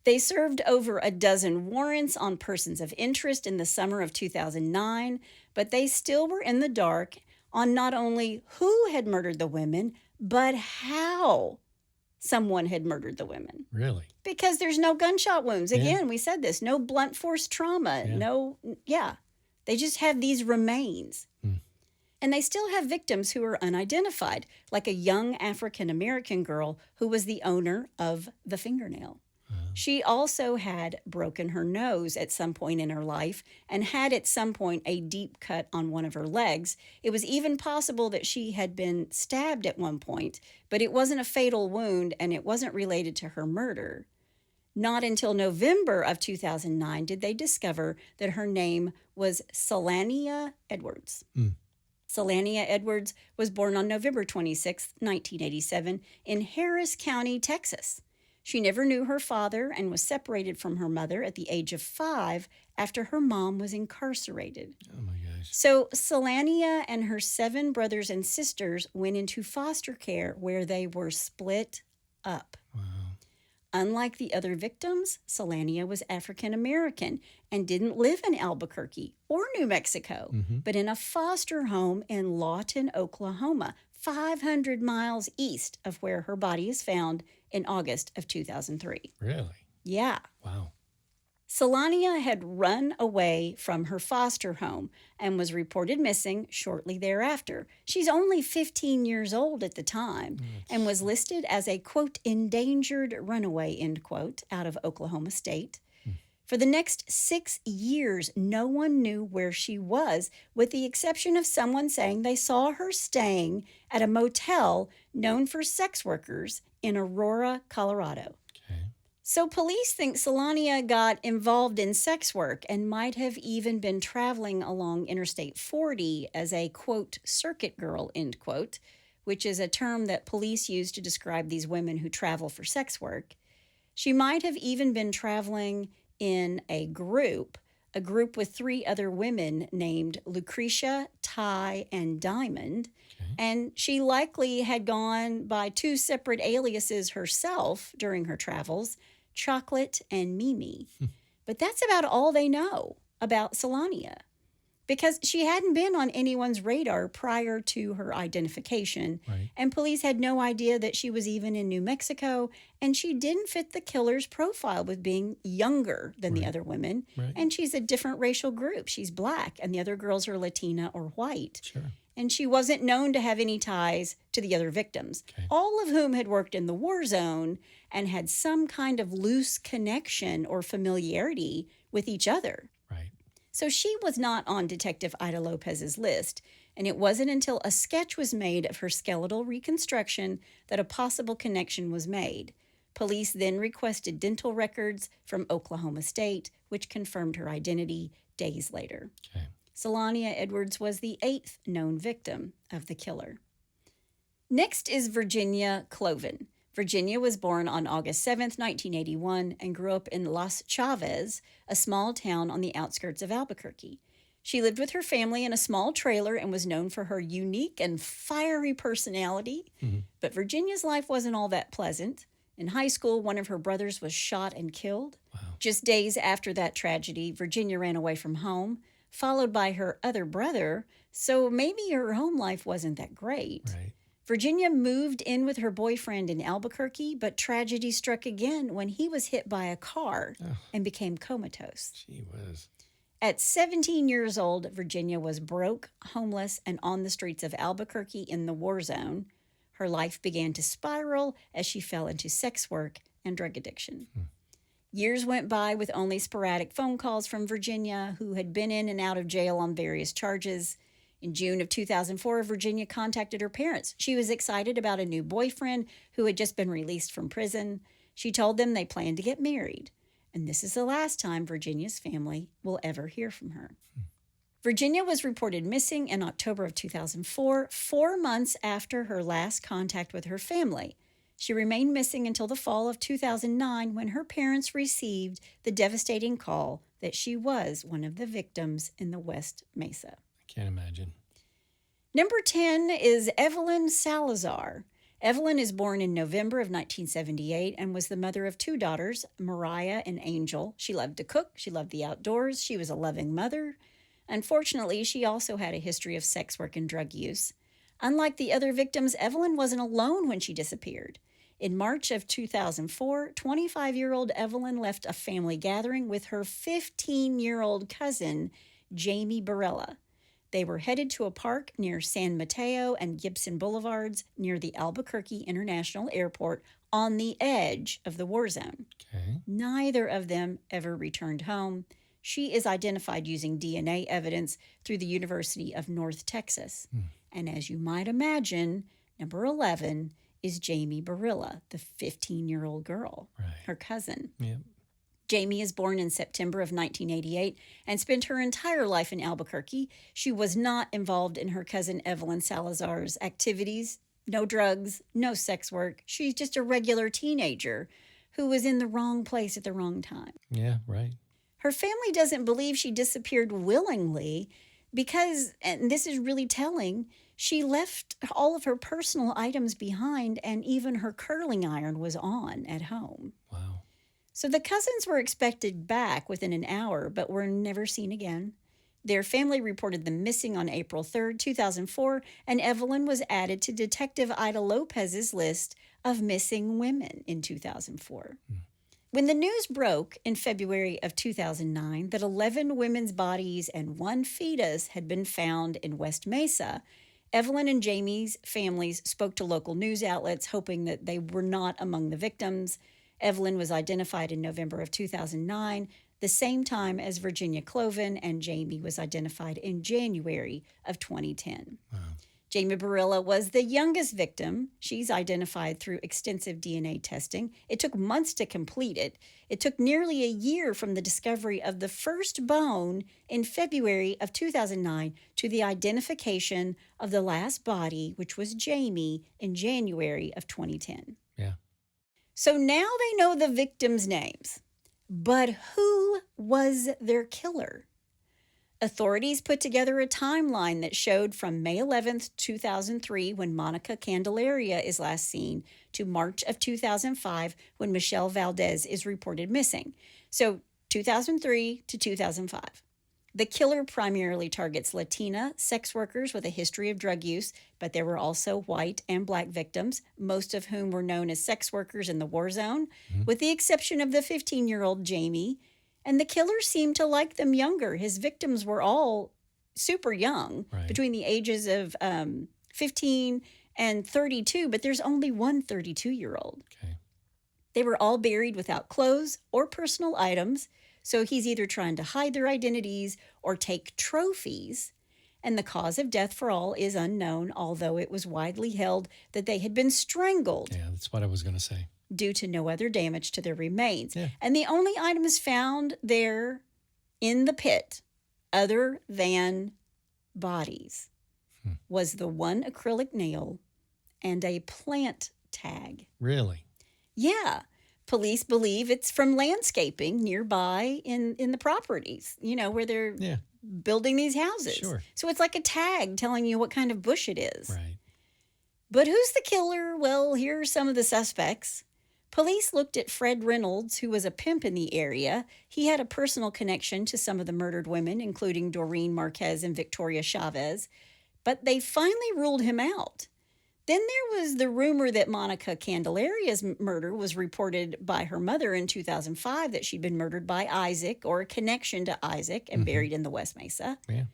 They served over a dozen warrants on persons of interest in the summer of 2009, but they still were in the dark on not only who had murdered the women, but how someone had murdered the women. Really? Because there's no gunshot wounds. Yeah. Again, we said this, no blunt force trauma, They just have these remains. And they still have victims who are unidentified, like a young African-American girl who was the owner of the fingernail. She also had broken her nose at some point in her life and had at some point a deep cut on one of her legs. It was even possible that she had been stabbed at one point, but it wasn't a fatal wound and it wasn't related to her murder. Not until November of 2009 did they discover that her name was Selania Edwards. Selania Edwards was born on November 26, 1987, in Harris County, Texas. She never knew her father and was separated from her mother at the age of 5 after her mom was incarcerated. Oh, my gosh. So Selania and her 7 brothers and sisters went into foster care where they were split up. Wow. Unlike the other victims, Selania was African American and didn't live in Albuquerque or New Mexico, but in a foster home in Lawton, Oklahoma, 500 miles east of where her body is found in August of 2003. Really? Yeah. Wow. Selania had run away from her foster home and was reported missing shortly thereafter. She's only 15 years old at the time and was listed as a, quote, endangered runaway, end quote, out of Oklahoma State. For the next 6 years, no one knew where she was, with the exception of someone saying they saw her staying at a motel known for sex workers in Aurora, Colorado. Okay. So police think Selania got involved in sex work and might have even been traveling along Interstate 40 as a, quote, circuit girl, end quote, which is a term that police use to describe these women who travel for sex work. She might have even been traveling in a group with 3 other women named Lucretia, Ty, and Diamond. Okay. And she likely had gone by 2 separate aliases herself during her travels, Chocolate and Mimi. But that's about all they know about Selania, because she hadn't been on anyone's radar prior to her identification, Right. and police had no idea that she was even in New Mexico, and she didn't fit the killer's profile with being younger than the other women, Right. and she's a different racial group. She's black, and the other girls are Latina or white. Sure. And she wasn't known to have any ties to the other victims, Okay. all of whom had worked in the war zone and had some kind of loose connection or familiarity with each other. Right. So she was not on Detective Ida Lopez's list, and it wasn't until a sketch was made of her skeletal reconstruction that a possible connection was made. Police then requested dental records from Oklahoma State, which confirmed her identity days later. Okay. Selania Edwards was the 8th known victim of the killer. Next is Virginia Cloven. Virginia was born on August 7th, 1981, and grew up in Las Chaves, a small town on the outskirts of Albuquerque. She lived with her family in a small trailer and was known for her unique and fiery personality. But Virginia's life wasn't all that pleasant. In high school, one of her brothers was shot and killed. Wow. Just days after that tragedy, Virginia ran away from home, followed by her other brother, so maybe her home life wasn't that great. Right. Virginia moved in with her boyfriend in Albuquerque, but tragedy struck again when he was hit by a car and became comatose. Gee whiz. At 17 years old, Virginia was broke, homeless, and on the streets of Albuquerque in the war zone. Her life began to spiral as she fell into sex work and drug addiction. Years went by with only sporadic phone calls from Virginia, who had been in and out of jail on various charges. In June of 2004, Virginia contacted her parents. She was excited about a new boyfriend who had just been released from prison. She told them they planned to get married. And this is the last time Virginia's family will ever hear from her. Virginia was reported missing in October of 2004, 4 months after her last contact with her family. She remained missing until the fall of 2009 when her parents received the devastating call that she was one of the victims in the West Mesa. I can't imagine. Number 10 is Evelyn Salazar. Evelyn is born in November of 1978 and was the mother of 2 daughters, Mariah and Angel. She loved to cook. She loved the outdoors. She was a loving mother. Unfortunately, she also had a history of sex work and drug use. Unlike the other victims, Evelyn wasn't alone when she disappeared. In March of 2004, 25-year-old Evelyn left a family gathering with her 15-year-old cousin, Jamie Barella. They were headed to a park near San Mateo and Gibson Boulevards near the Albuquerque International Airport on the edge of the war zone. Okay. Neither of them ever returned home. She is identified using DNA evidence through the University of North Texas. And as you might imagine, number 11 is Jamie Barilla, the 15-year-old girl, her cousin. Yep. Jamie is born in September of 1988 and spent her entire life in Albuquerque. She was not involved in her cousin Evelyn Salazar's activities. No drugs, no sex work. She's just a regular teenager who was in the wrong place at the wrong time. Yeah, right. Her family doesn't believe she disappeared willingly because, and this is really telling, she left all of her personal items behind and even her curling iron was on at home. Wow. So the cousins were expected back within an hour, but were never seen again. Their family reported them missing on April 3rd, 2004, and Evelyn was added to Detective Ida Lopez's list of missing women in 2004. When the news broke in February of 2009 that 11 women's bodies and 1 fetus had been found in West Mesa, Evelyn and Jamie's families spoke to local news outlets, hoping that they were not among the victims. Evelyn was identified in November of 2009, the same time as Virginia Cloven, and Jamie was identified in January of 2010. Wow. Jamie Barilla was the youngest victim. She's identified through extensive DNA testing. It took months to complete it. It took nearly a year from the discovery of the first bone in February of 2009 to the identification of the last body, which was Jamie, in January of 2010. Yeah. So now they know the victims' names. But who was their killer? Authorities put together a timeline that showed from May 11th, 2003, when Monica Candelaria is last seen, to March of 2005, when Michelle Valdez is reported missing. So 2003 to 2005. The killer primarily targets Latina sex workers with a history of drug use, but there were also white and black victims, most of whom were known as sex workers in the war zone, with the exception of the 15-year-old Jamie. And the killer seemed to like them younger. His victims were all super young, between the ages of 15 and 32, but there's only one 32-year-old. Okay. They were all buried without clothes or personal items, so he's either trying to hide their identities or take trophies. And the cause of death for all is unknown, although it was widely held that they had been strangled. Yeah, that's what I was going to say. Due to no other damage to their remains. Yeah. And the only items found there in the pit, other than bodies, was the one acrylic nail and a plant tag. Really? Yeah. Police believe it's from landscaping nearby in the properties, where they're building these houses. Sure. So it's like a tag telling you what kind of bush it is. Right. But who's the killer? Well, here are some of the suspects. Police looked at Fred Reynolds, who was a pimp in the area. He had a personal connection to some of the murdered women, including Doreen Marquez and Victoria Chavez. But they finally ruled him out. Then there was the rumor that Monica Candelaria's murder was reported by her mother in 2005, that she'd been murdered by Isaac or a connection to Isaac and buried in the West Mesa. Yeah.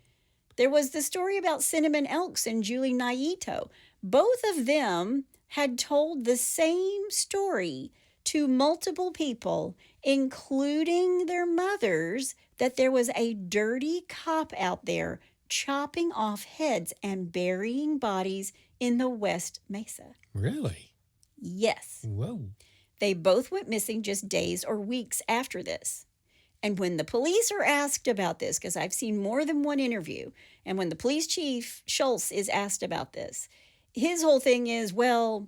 There was the story about Cinnamon Elks and Julie Naito. Both of them had told the same story to multiple people, including their mothers, that there was a dirty cop out there chopping off heads and burying bodies in the West Mesa. Really? Yes. Whoa. They both went missing just days or weeks after this. And when the police are asked about this, because I've seen more than one interview, and when the police chief, Schultz, is asked about this, his whole thing is, well,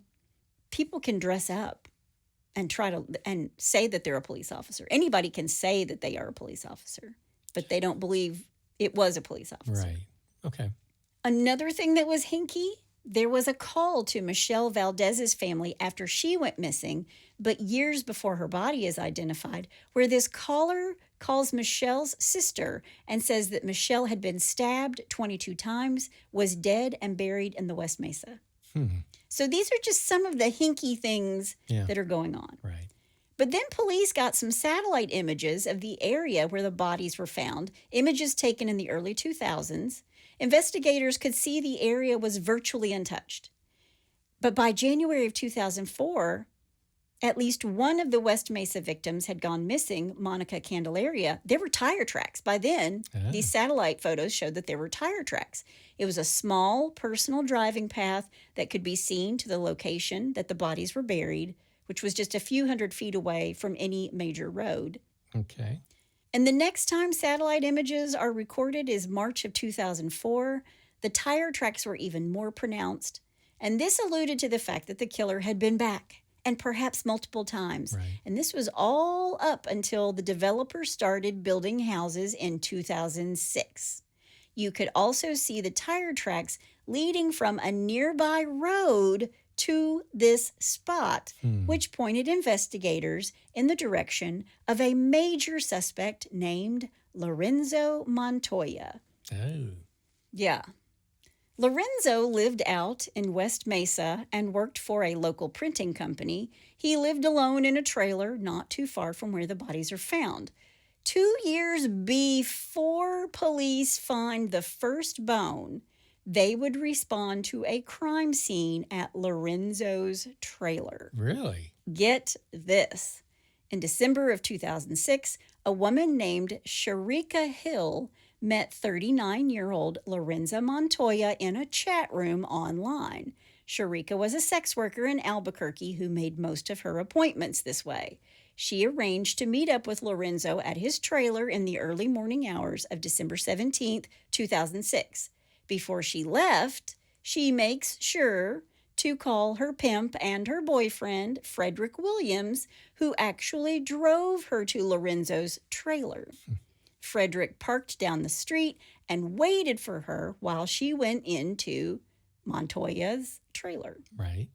people can dress up and and say that they're a police officer. Anybody can say that they are a police officer, but they don't believe it was a police officer. Right. Okay. Another thing that was hinky, there was a call to Michelle Valdez's family after she went missing, but years before her body is identified, where this caller calls Michelle's sister and says that Michelle had been stabbed 22 times, was dead, and buried in the West Mesa. So these are just some of the hinky things that are going on. Right. But then police got some satellite images of the area where the bodies were found, images taken in the early 2000s. Investigators could see the area was virtually untouched. But by January of 2004, at least one of the West Mesa victims had gone missing, Monica Candelaria. There were tire tracks. By then, these satellite photos showed that there were tire tracks. It was a small personal driving path that could be seen to the location that the bodies were buried, which was just a few hundred feet away from any major road. Okay. And the next time satellite images are recorded is March of 2004. The tire tracks were even more pronounced. And this alluded to the fact that the killer had been back, and perhaps multiple times. Right. And this was all up until the developer started building houses in 2006. You could also see the tire tracks leading from a nearby road to this spot, which pointed investigators in the direction of a major suspect named Lorenzo Montoya. Oh. Yeah. Lorenzo lived out in West Mesa and worked for a local printing company. He lived alone in a trailer not too far from where the bodies are found. 2 years before police find the first bone, they would respond to a crime scene at Lorenzo's trailer. Really? Get this. In December of 2006, a woman named Sharika Hill met 39-year-old Lorenzo Montoya in a chat room online. Sharika was a sex worker in Albuquerque who made most of her appointments this way. She arranged to meet up with Lorenzo at his trailer in the early morning hours of December 17th, 2006. Before she left, she makes sure to call her pimp and her boyfriend, Frederick Williams, who actually drove her to Lorenzo's trailer. Frederick parked down the street and waited for her while she went into Montoya's trailer. Right.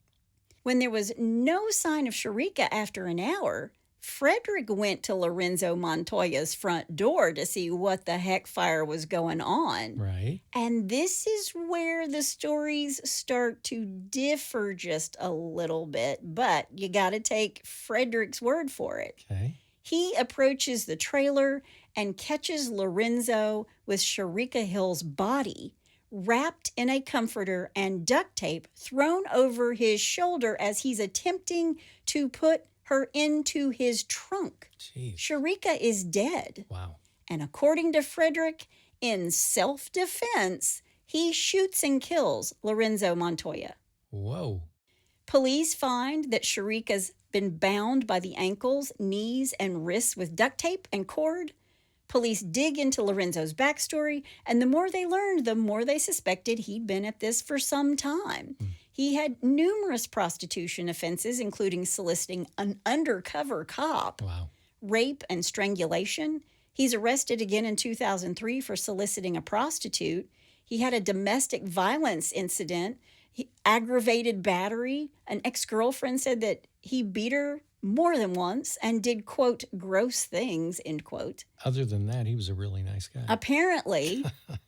When there was no sign of Sharika after an hour, Frederick went to Lorenzo Montoya's front door to see what the heck fire was going on. Right. And this is where the stories start to differ just a little bit, but you got to take Frederick's word for it. Okay. He approaches the trailer and catches Lorenzo with Sharika Hill's body wrapped in a comforter and duct tape thrown over his shoulder as he's attempting to put her into his trunk. Jeez. Sharika is dead. Wow. And according to Frederick, in self-defense, he shoots and kills Lorenzo Montoya. Whoa. Police find that Sharika's been bound by the ankles, knees, and wrists with duct tape and cord. Police dig into Lorenzo's backstory, and the more they learned, the more they suspected he'd been at this for some time. He had numerous prostitution offenses, including soliciting an undercover cop, Wow. rape and strangulation. He's arrested again in 2003 for soliciting a prostitute. He had a domestic violence incident, aggravated battery. An ex-girlfriend said that he beat her more than once and did, quote, gross things, end quote. Other than that, he was a really nice guy. Apparently.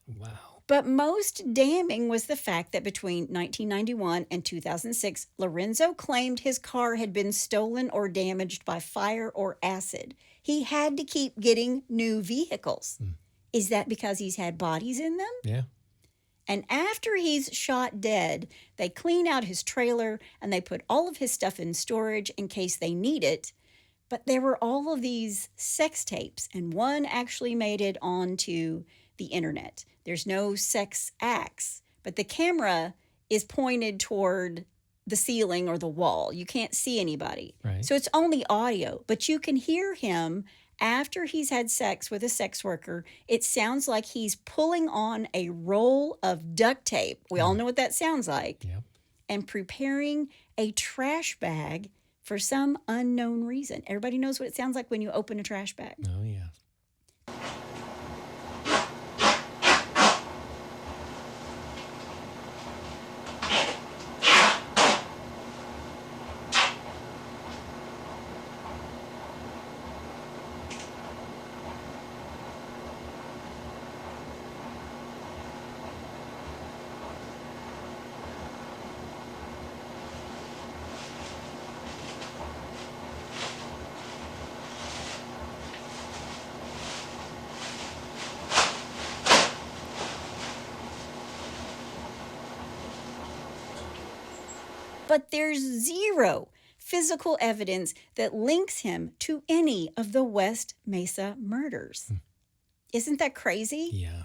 Wow. But most damning was the fact that between 1991 and 2006, Lorenzo claimed his car had been stolen or damaged by fire or acid. He had to keep getting new vehicles. Is that because he's had bodies in them? Yeah. And after he's shot dead, they clean out his trailer and they put all of his stuff in storage in case they need it. But there were all of these sex tapes, and one actually made it onto the internet. There's no sex acts, but the camera is pointed toward the ceiling or the wall. You can't see anybody. Right. So it's only audio, but you can hear him after he's had sex with a sex worker. It sounds like he's pulling on a roll of duct tape. We all know what that sounds like. Yep. And preparing a trash bag for some unknown reason. Everybody knows what it sounds like when you open a trash bag. Oh, yeah. But there's zero physical evidence that links him to any of the West Mesa murders. Isn't that crazy? Yeah.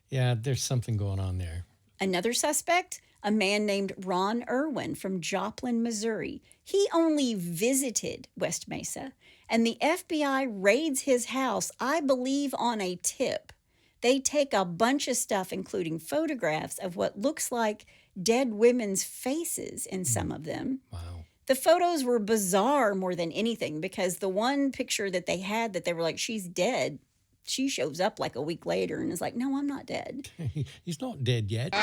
Yeah, there's something going on there. Another suspect, a man named Ron Irwin from Joplin, Missouri. He only visited West Mesa, and the FBI raids his house, I believe, on a tip. They take a bunch of stuff, including photographs of what looks like dead women's faces in some of them. Wow. The photos were bizarre more than anything, because the one picture that they had that they were like, she's dead, she shows up like a week later and is like, no, I'm not dead. He's not dead yet.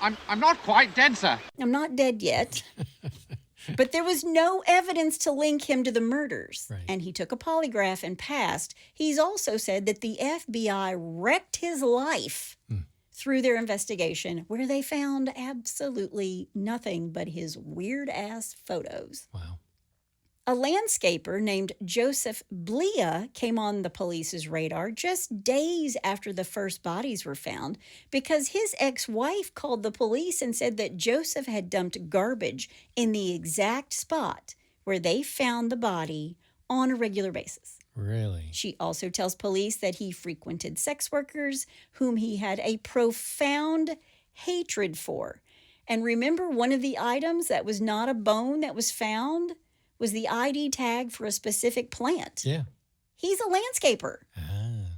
I'm not quite dead, sir. I'm not dead yet. But there was no evidence to link him to the murders. Right. And he took a polygraph and passed. He's also said that the FBI wrecked his life through their investigation, where they found absolutely nothing but his weird-ass photos. Wow. A landscaper named Joseph Blea came on the police's radar just days after the first bodies were found, because his ex-wife called the police and said that Joseph had dumped garbage in the exact spot where they found the body on a regular basis. Really? She also tells police that he frequented sex workers whom he had a profound hatred for. And remember, one of the items that was not a bone that was found was the ID tag for a specific plant. Yeah. He's a landscaper. Ah.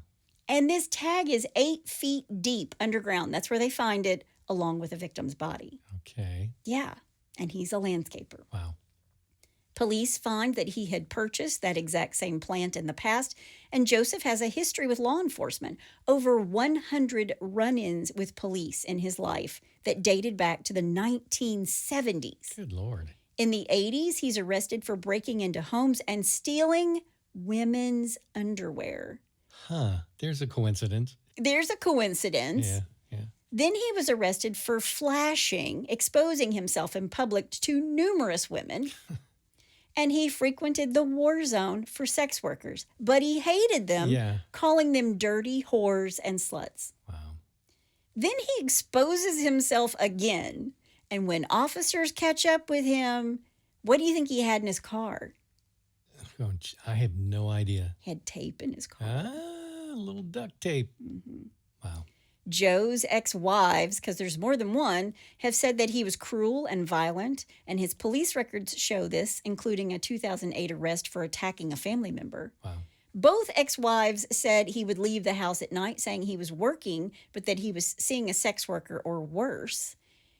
And this tag is 8 feet deep underground. That's where they find it, along with the victim's body. Okay. Yeah. And he's a landscaper. Wow. Police find that he had purchased that exact same plant in the past, and Joseph has a history with law enforcement. Over 100 run-ins with police in his life that dated back to the 1970s. Good Lord. In the 80s, he's arrested for breaking into homes and stealing women's underwear. Huh. There's a coincidence. There's a coincidence. Yeah. Yeah. Then he was arrested for flashing, exposing himself in public to numerous women. And he frequented the war zone for sex workers. But he hated them, Yeah. calling them dirty whores and sluts. Wow. Then he exposes himself again. And when officers catch up with him, what do you think he had in his car? Oh, I have no idea. He had tape in his car. Ah, a little duct tape. Wow. Joe's ex-wives, because there's more than one, have said that he was cruel and violent, and his police records show this, including a 2008 arrest for attacking a family member. Wow. Both ex-wives said he would leave the house at night saying he was working, but that he was seeing a sex worker or worse.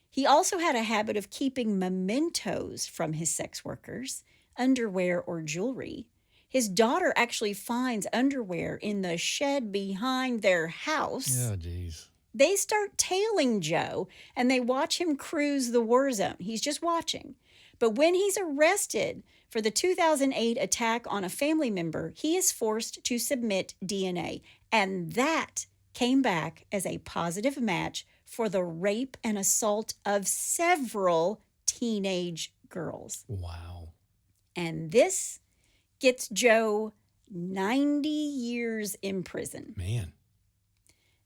He also had a habit of keeping mementos from his sex workers, underwear or jewelry. His daughter actually finds underwear in the shed behind their house. Oh, geez. They start tailing Joe and they watch him cruise the war zone. He's just watching. But when he's arrested for the 2008 attack on a family member, he is forced to submit DNA. And that came back as a positive match for the rape and assault of several teenage girls. Wow. And this gets Joe 90 years in prison. Man.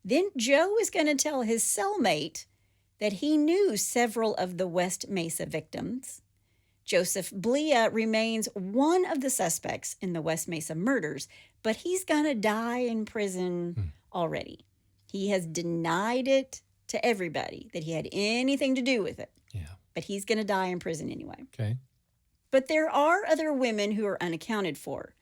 Then Joe is going to tell his cellmate that he knew several of the West Mesa victims. Joseph Blia remains one of the suspects in the West Mesa murders, but he's going to die in prison already. He has denied it to everybody that he had anything to do with it. Yeah. But he's going to die in prison anyway. Okay. But there are other women who are unaccounted for.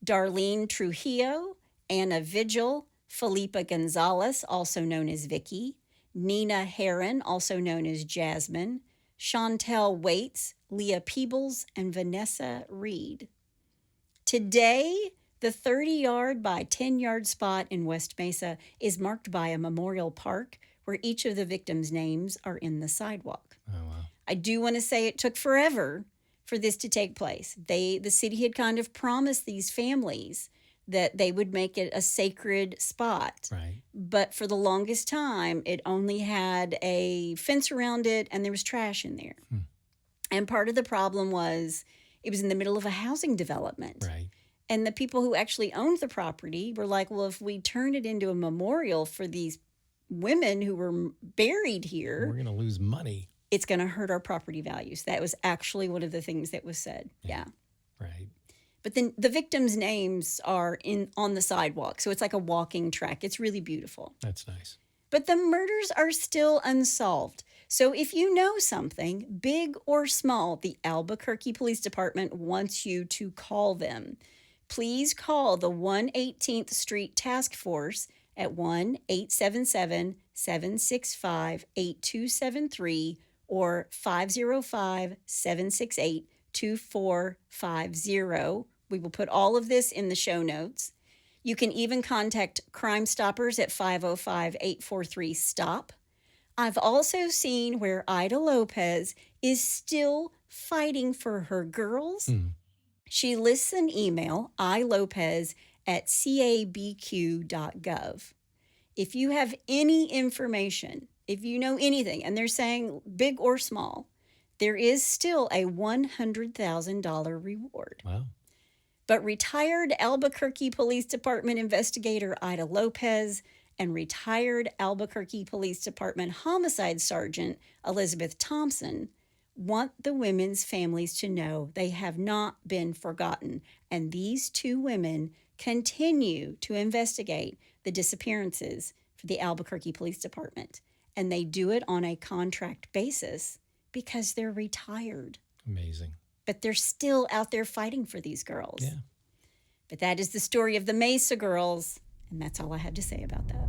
Darlene Trujillo, Anna Vigil, Felipa Gonzalez, also known as Vicky, Nina Heron, also known as Jasmine, Chantel Waits, Leah Peebles, and Vanessa Reed. Today, the 30-yard by 10-yard spot in West Mesa is marked by a memorial park where each of the victims' names are in the sidewalk. Oh, wow. I do want to say it took forever for this to take place. The city had kind of promised these families that they would make it a sacred spot. Right. But for the longest time, it only had a fence around it and there was trash in there. And part of the problem was it was in the middle of a housing development. Right. And the people who actually owned the property were like, well, if we turn it into a memorial for these women who were buried here, We're going to lose money. it's going to hurt our property values. That was actually one of the things that was said. Yeah. Right. But then the victims' names are on the sidewalk. So it's like a walking track. It's really beautiful. That's nice. But the murders are still unsolved. So if you know something, big or small, the Albuquerque Police Department wants you to call them. Please call the 118th Street Task Force at 1-877-765-8273 or 505-768-2450. We will put all of this in the show notes. You can even contact Crime Stoppers at 505-843-STOP. I've also seen where Ida Lopez is still fighting for her girls. She lists an email, ilopez@cabq.gov. If you have any information, if you know anything, and they're saying big or small, there is still a $100,000 reward. Wow. But retired Albuquerque Police Department investigator Ida Lopez and retired Albuquerque Police Department homicide sergeant Elizabeth Thompson want the women's families to know they have not been forgotten. And these two women continue to investigate the disappearances for the Albuquerque Police Department. And they do it on a contract basis because they're retired. Amazing. But they're still out there fighting for these girls. Yeah. But that is the story of the Mesa girls, and that's all I had to say about that.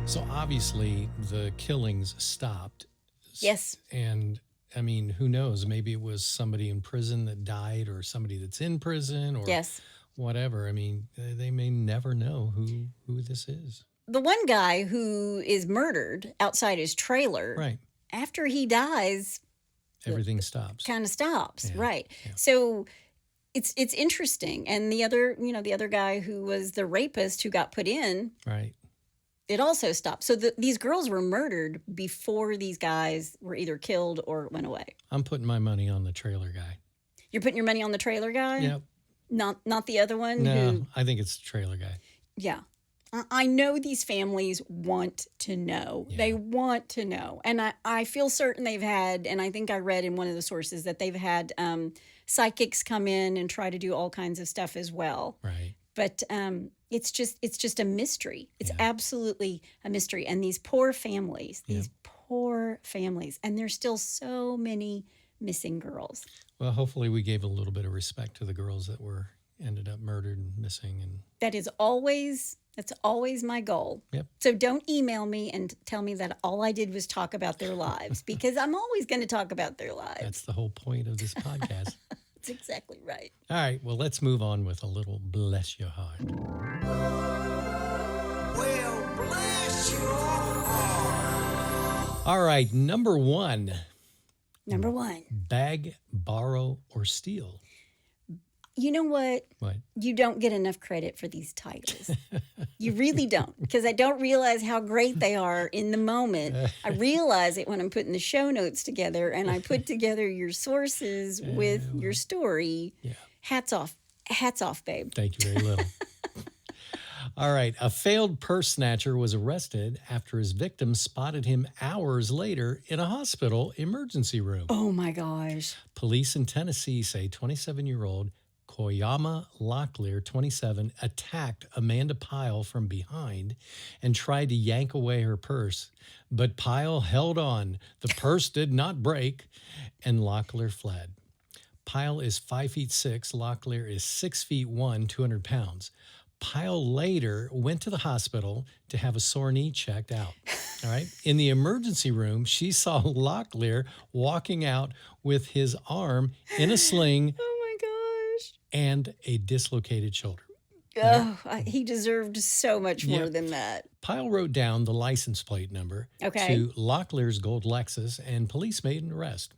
So obviously the killings stopped. Yes. And I mean, who knows? Maybe it was somebody in prison that died or somebody that's in prison or Yes. whatever. I mean, they may never know who this is. The one guy who is murdered outside his trailer, Right. after he dies, Everything stops. kind of stops. Yeah, Right. yeah. So it's interesting. And the other guy who was the rapist who got put in, Right. it also stopped. So these girls were murdered before these guys were either killed or went away. I'm putting my money on the trailer guy. You're putting your money on the trailer guy? Yep. Not the other one? No, Who, I think it's the trailer guy. yeah. I know these families want to know. Yeah. They want to know. And I feel certain they've had, and I think I read in one of the sources that they've had psychics come in and try to do all kinds of stuff as well. Right. But it's just a mystery. It's Yeah. absolutely a mystery. And these poor families, and there's still so many missing girls. Well, hopefully we gave a little bit of respect to the girls that ended up murdered and missing. And That's always my goal. Yep. So don't email me and tell me that all I did was talk about their lives, because I'm always going to talk about their lives. that's the whole point of this podcast. That's exactly right. All right, well, let's move on with a little bless your heart. Well, bless your heart. All right, number one, Number one. bag, borrow, or steal. You know what? What? You don't get enough credit for these titles. You really don't, because I don't realize how great they are in the moment. I realize it when I'm putting the show notes together and I put together your sources with your story. Yeah. Hats off. Hats off, babe. Thank you very little. All right. A failed purse snatcher was arrested after his victim spotted him hours later in a hospital emergency room. Oh my gosh. Police in Tennessee say 27-year-old Koyama Locklear, 27, attacked Amanda Pyle from behind and tried to yank away her purse. But Pyle held on. The purse did not break, and Locklear fled. Pyle is 5'6". Locklear is 6'1", 200 pounds. Pyle later went to the hospital to have a sore knee checked out. All right. In the emergency room, she saw Locklear walking out with his arm in a sling Oh my gosh. and a dislocated shoulder. Oh, he deserved so much more Yep. than that. Pyle wrote down the license plate number Okay. to Locklear's gold Lexus, and police made an arrest.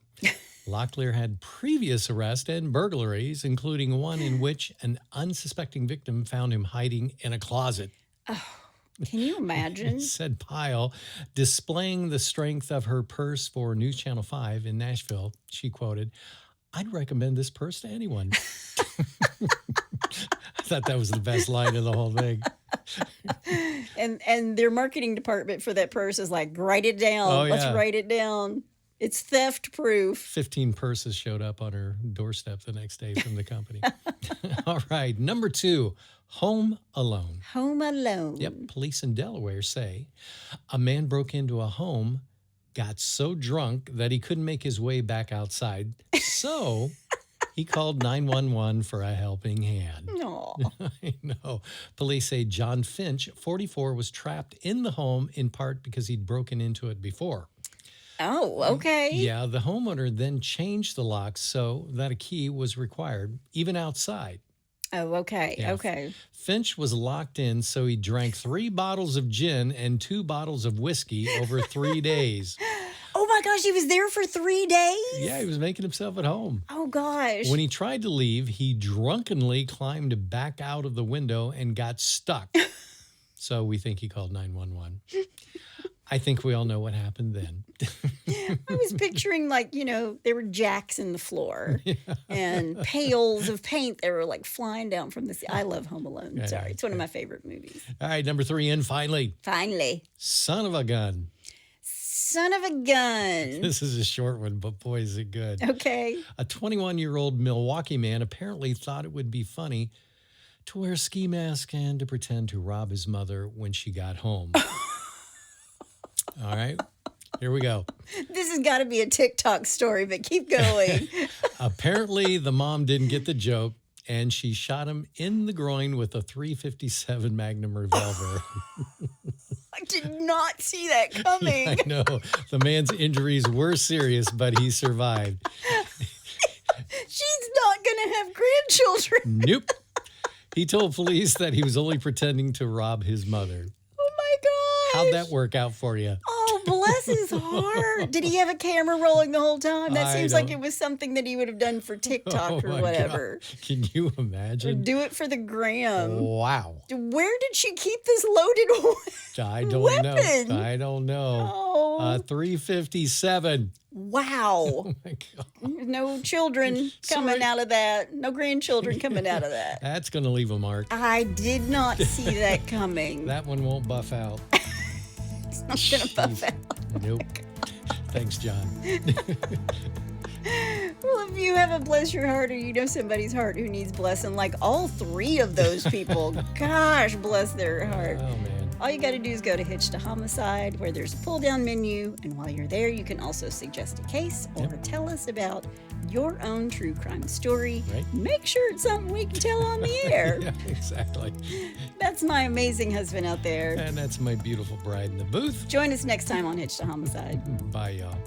Locklear had previous arrests and burglaries, including one in which an unsuspecting victim found him hiding in a closet. Can you imagine? Said Pyle, displaying the strength of her purse for News Channel 5 in Nashville. She quoted, "I'd recommend this purse to anyone." I thought that was the best line of the whole thing. And their marketing department for that purse is like, write it down. Oh, Let's yeah. write it down. It's theft proof. 15 purses showed up on her doorstep the next day from the company. All right. Number 2, Home Alone. Home Alone. Yep. Police in Delaware say a man broke into a home, got so drunk that he couldn't make his way back outside. So he called 911 for a helping hand. Aw. I know. Police say John Finch, 44, was trapped in the home in part because he'd broken into it before. Oh, okay. Yeah, the homeowner then changed the locks so that a key was required, even outside. Oh, okay. Yeah. Okay. Finch was locked in, so he drank 3 bottles of gin and 2 bottles of whiskey over 3 days. Oh my gosh, he was there for 3 days? Yeah, he was making himself at home. Oh gosh. When he tried to leave, he drunkenly climbed back out of the window and got stuck. So we think he called 911. I think we all know what happened then. I was picturing there were jacks in the floor and pails of paint that were like flying down from the sea. I love Home Alone. Yeah, Sorry. It's one of my favorite movies. All right, number 3, and finally, Finally. Son of a Gun. Son of a gun. This is a short one, but boy, is it good. Okay. A 21-year-old Milwaukee man apparently thought it would be funny to wear a ski mask and to pretend to rob his mother when she got home. All right, here we go. This has got to be a TikTok story, but keep going. Apparently, the mom didn't get the joke, and she shot him in the groin with a .357 Magnum revolver. I did not see that coming. I know. The man's injuries were serious, but he survived. She's not going to have grandchildren. Nope. He told police that he was only pretending to rob his mother. Oh my gosh. How'd that work out for you? Oh, bless his heart. Did he have a camera rolling the whole time? That I seems like don't- it was something that he would have done for TikTok Oh or my whatever. God. Can you Or imagine? do it for the gram. Wow. Where did she keep this loaded I don't weapon? know. I don't know. Oh, 357. wow. Oh my God. No children coming Sorry. out of that. No grandchildren coming out of that. That's going to leave a mark. I did not see that coming. That one won't buff out. It's not going to buff out. Nope. Thanks, John. Well, if you have a bless your heart or you know somebody's heart who needs blessing, like all 3 of those people, gosh, bless their heart. Oh, man. All you got to do is go to Hitched to Homicide, where there's a pull-down menu, and while you're there, you can also suggest a case or tell us about your own true crime story. Right. Make sure it's something we can tell on the air. Yeah, exactly. That's my amazing husband out there. And that's my beautiful bride in the booth. Join us next time on Hitched to Homicide. Bye, y'all.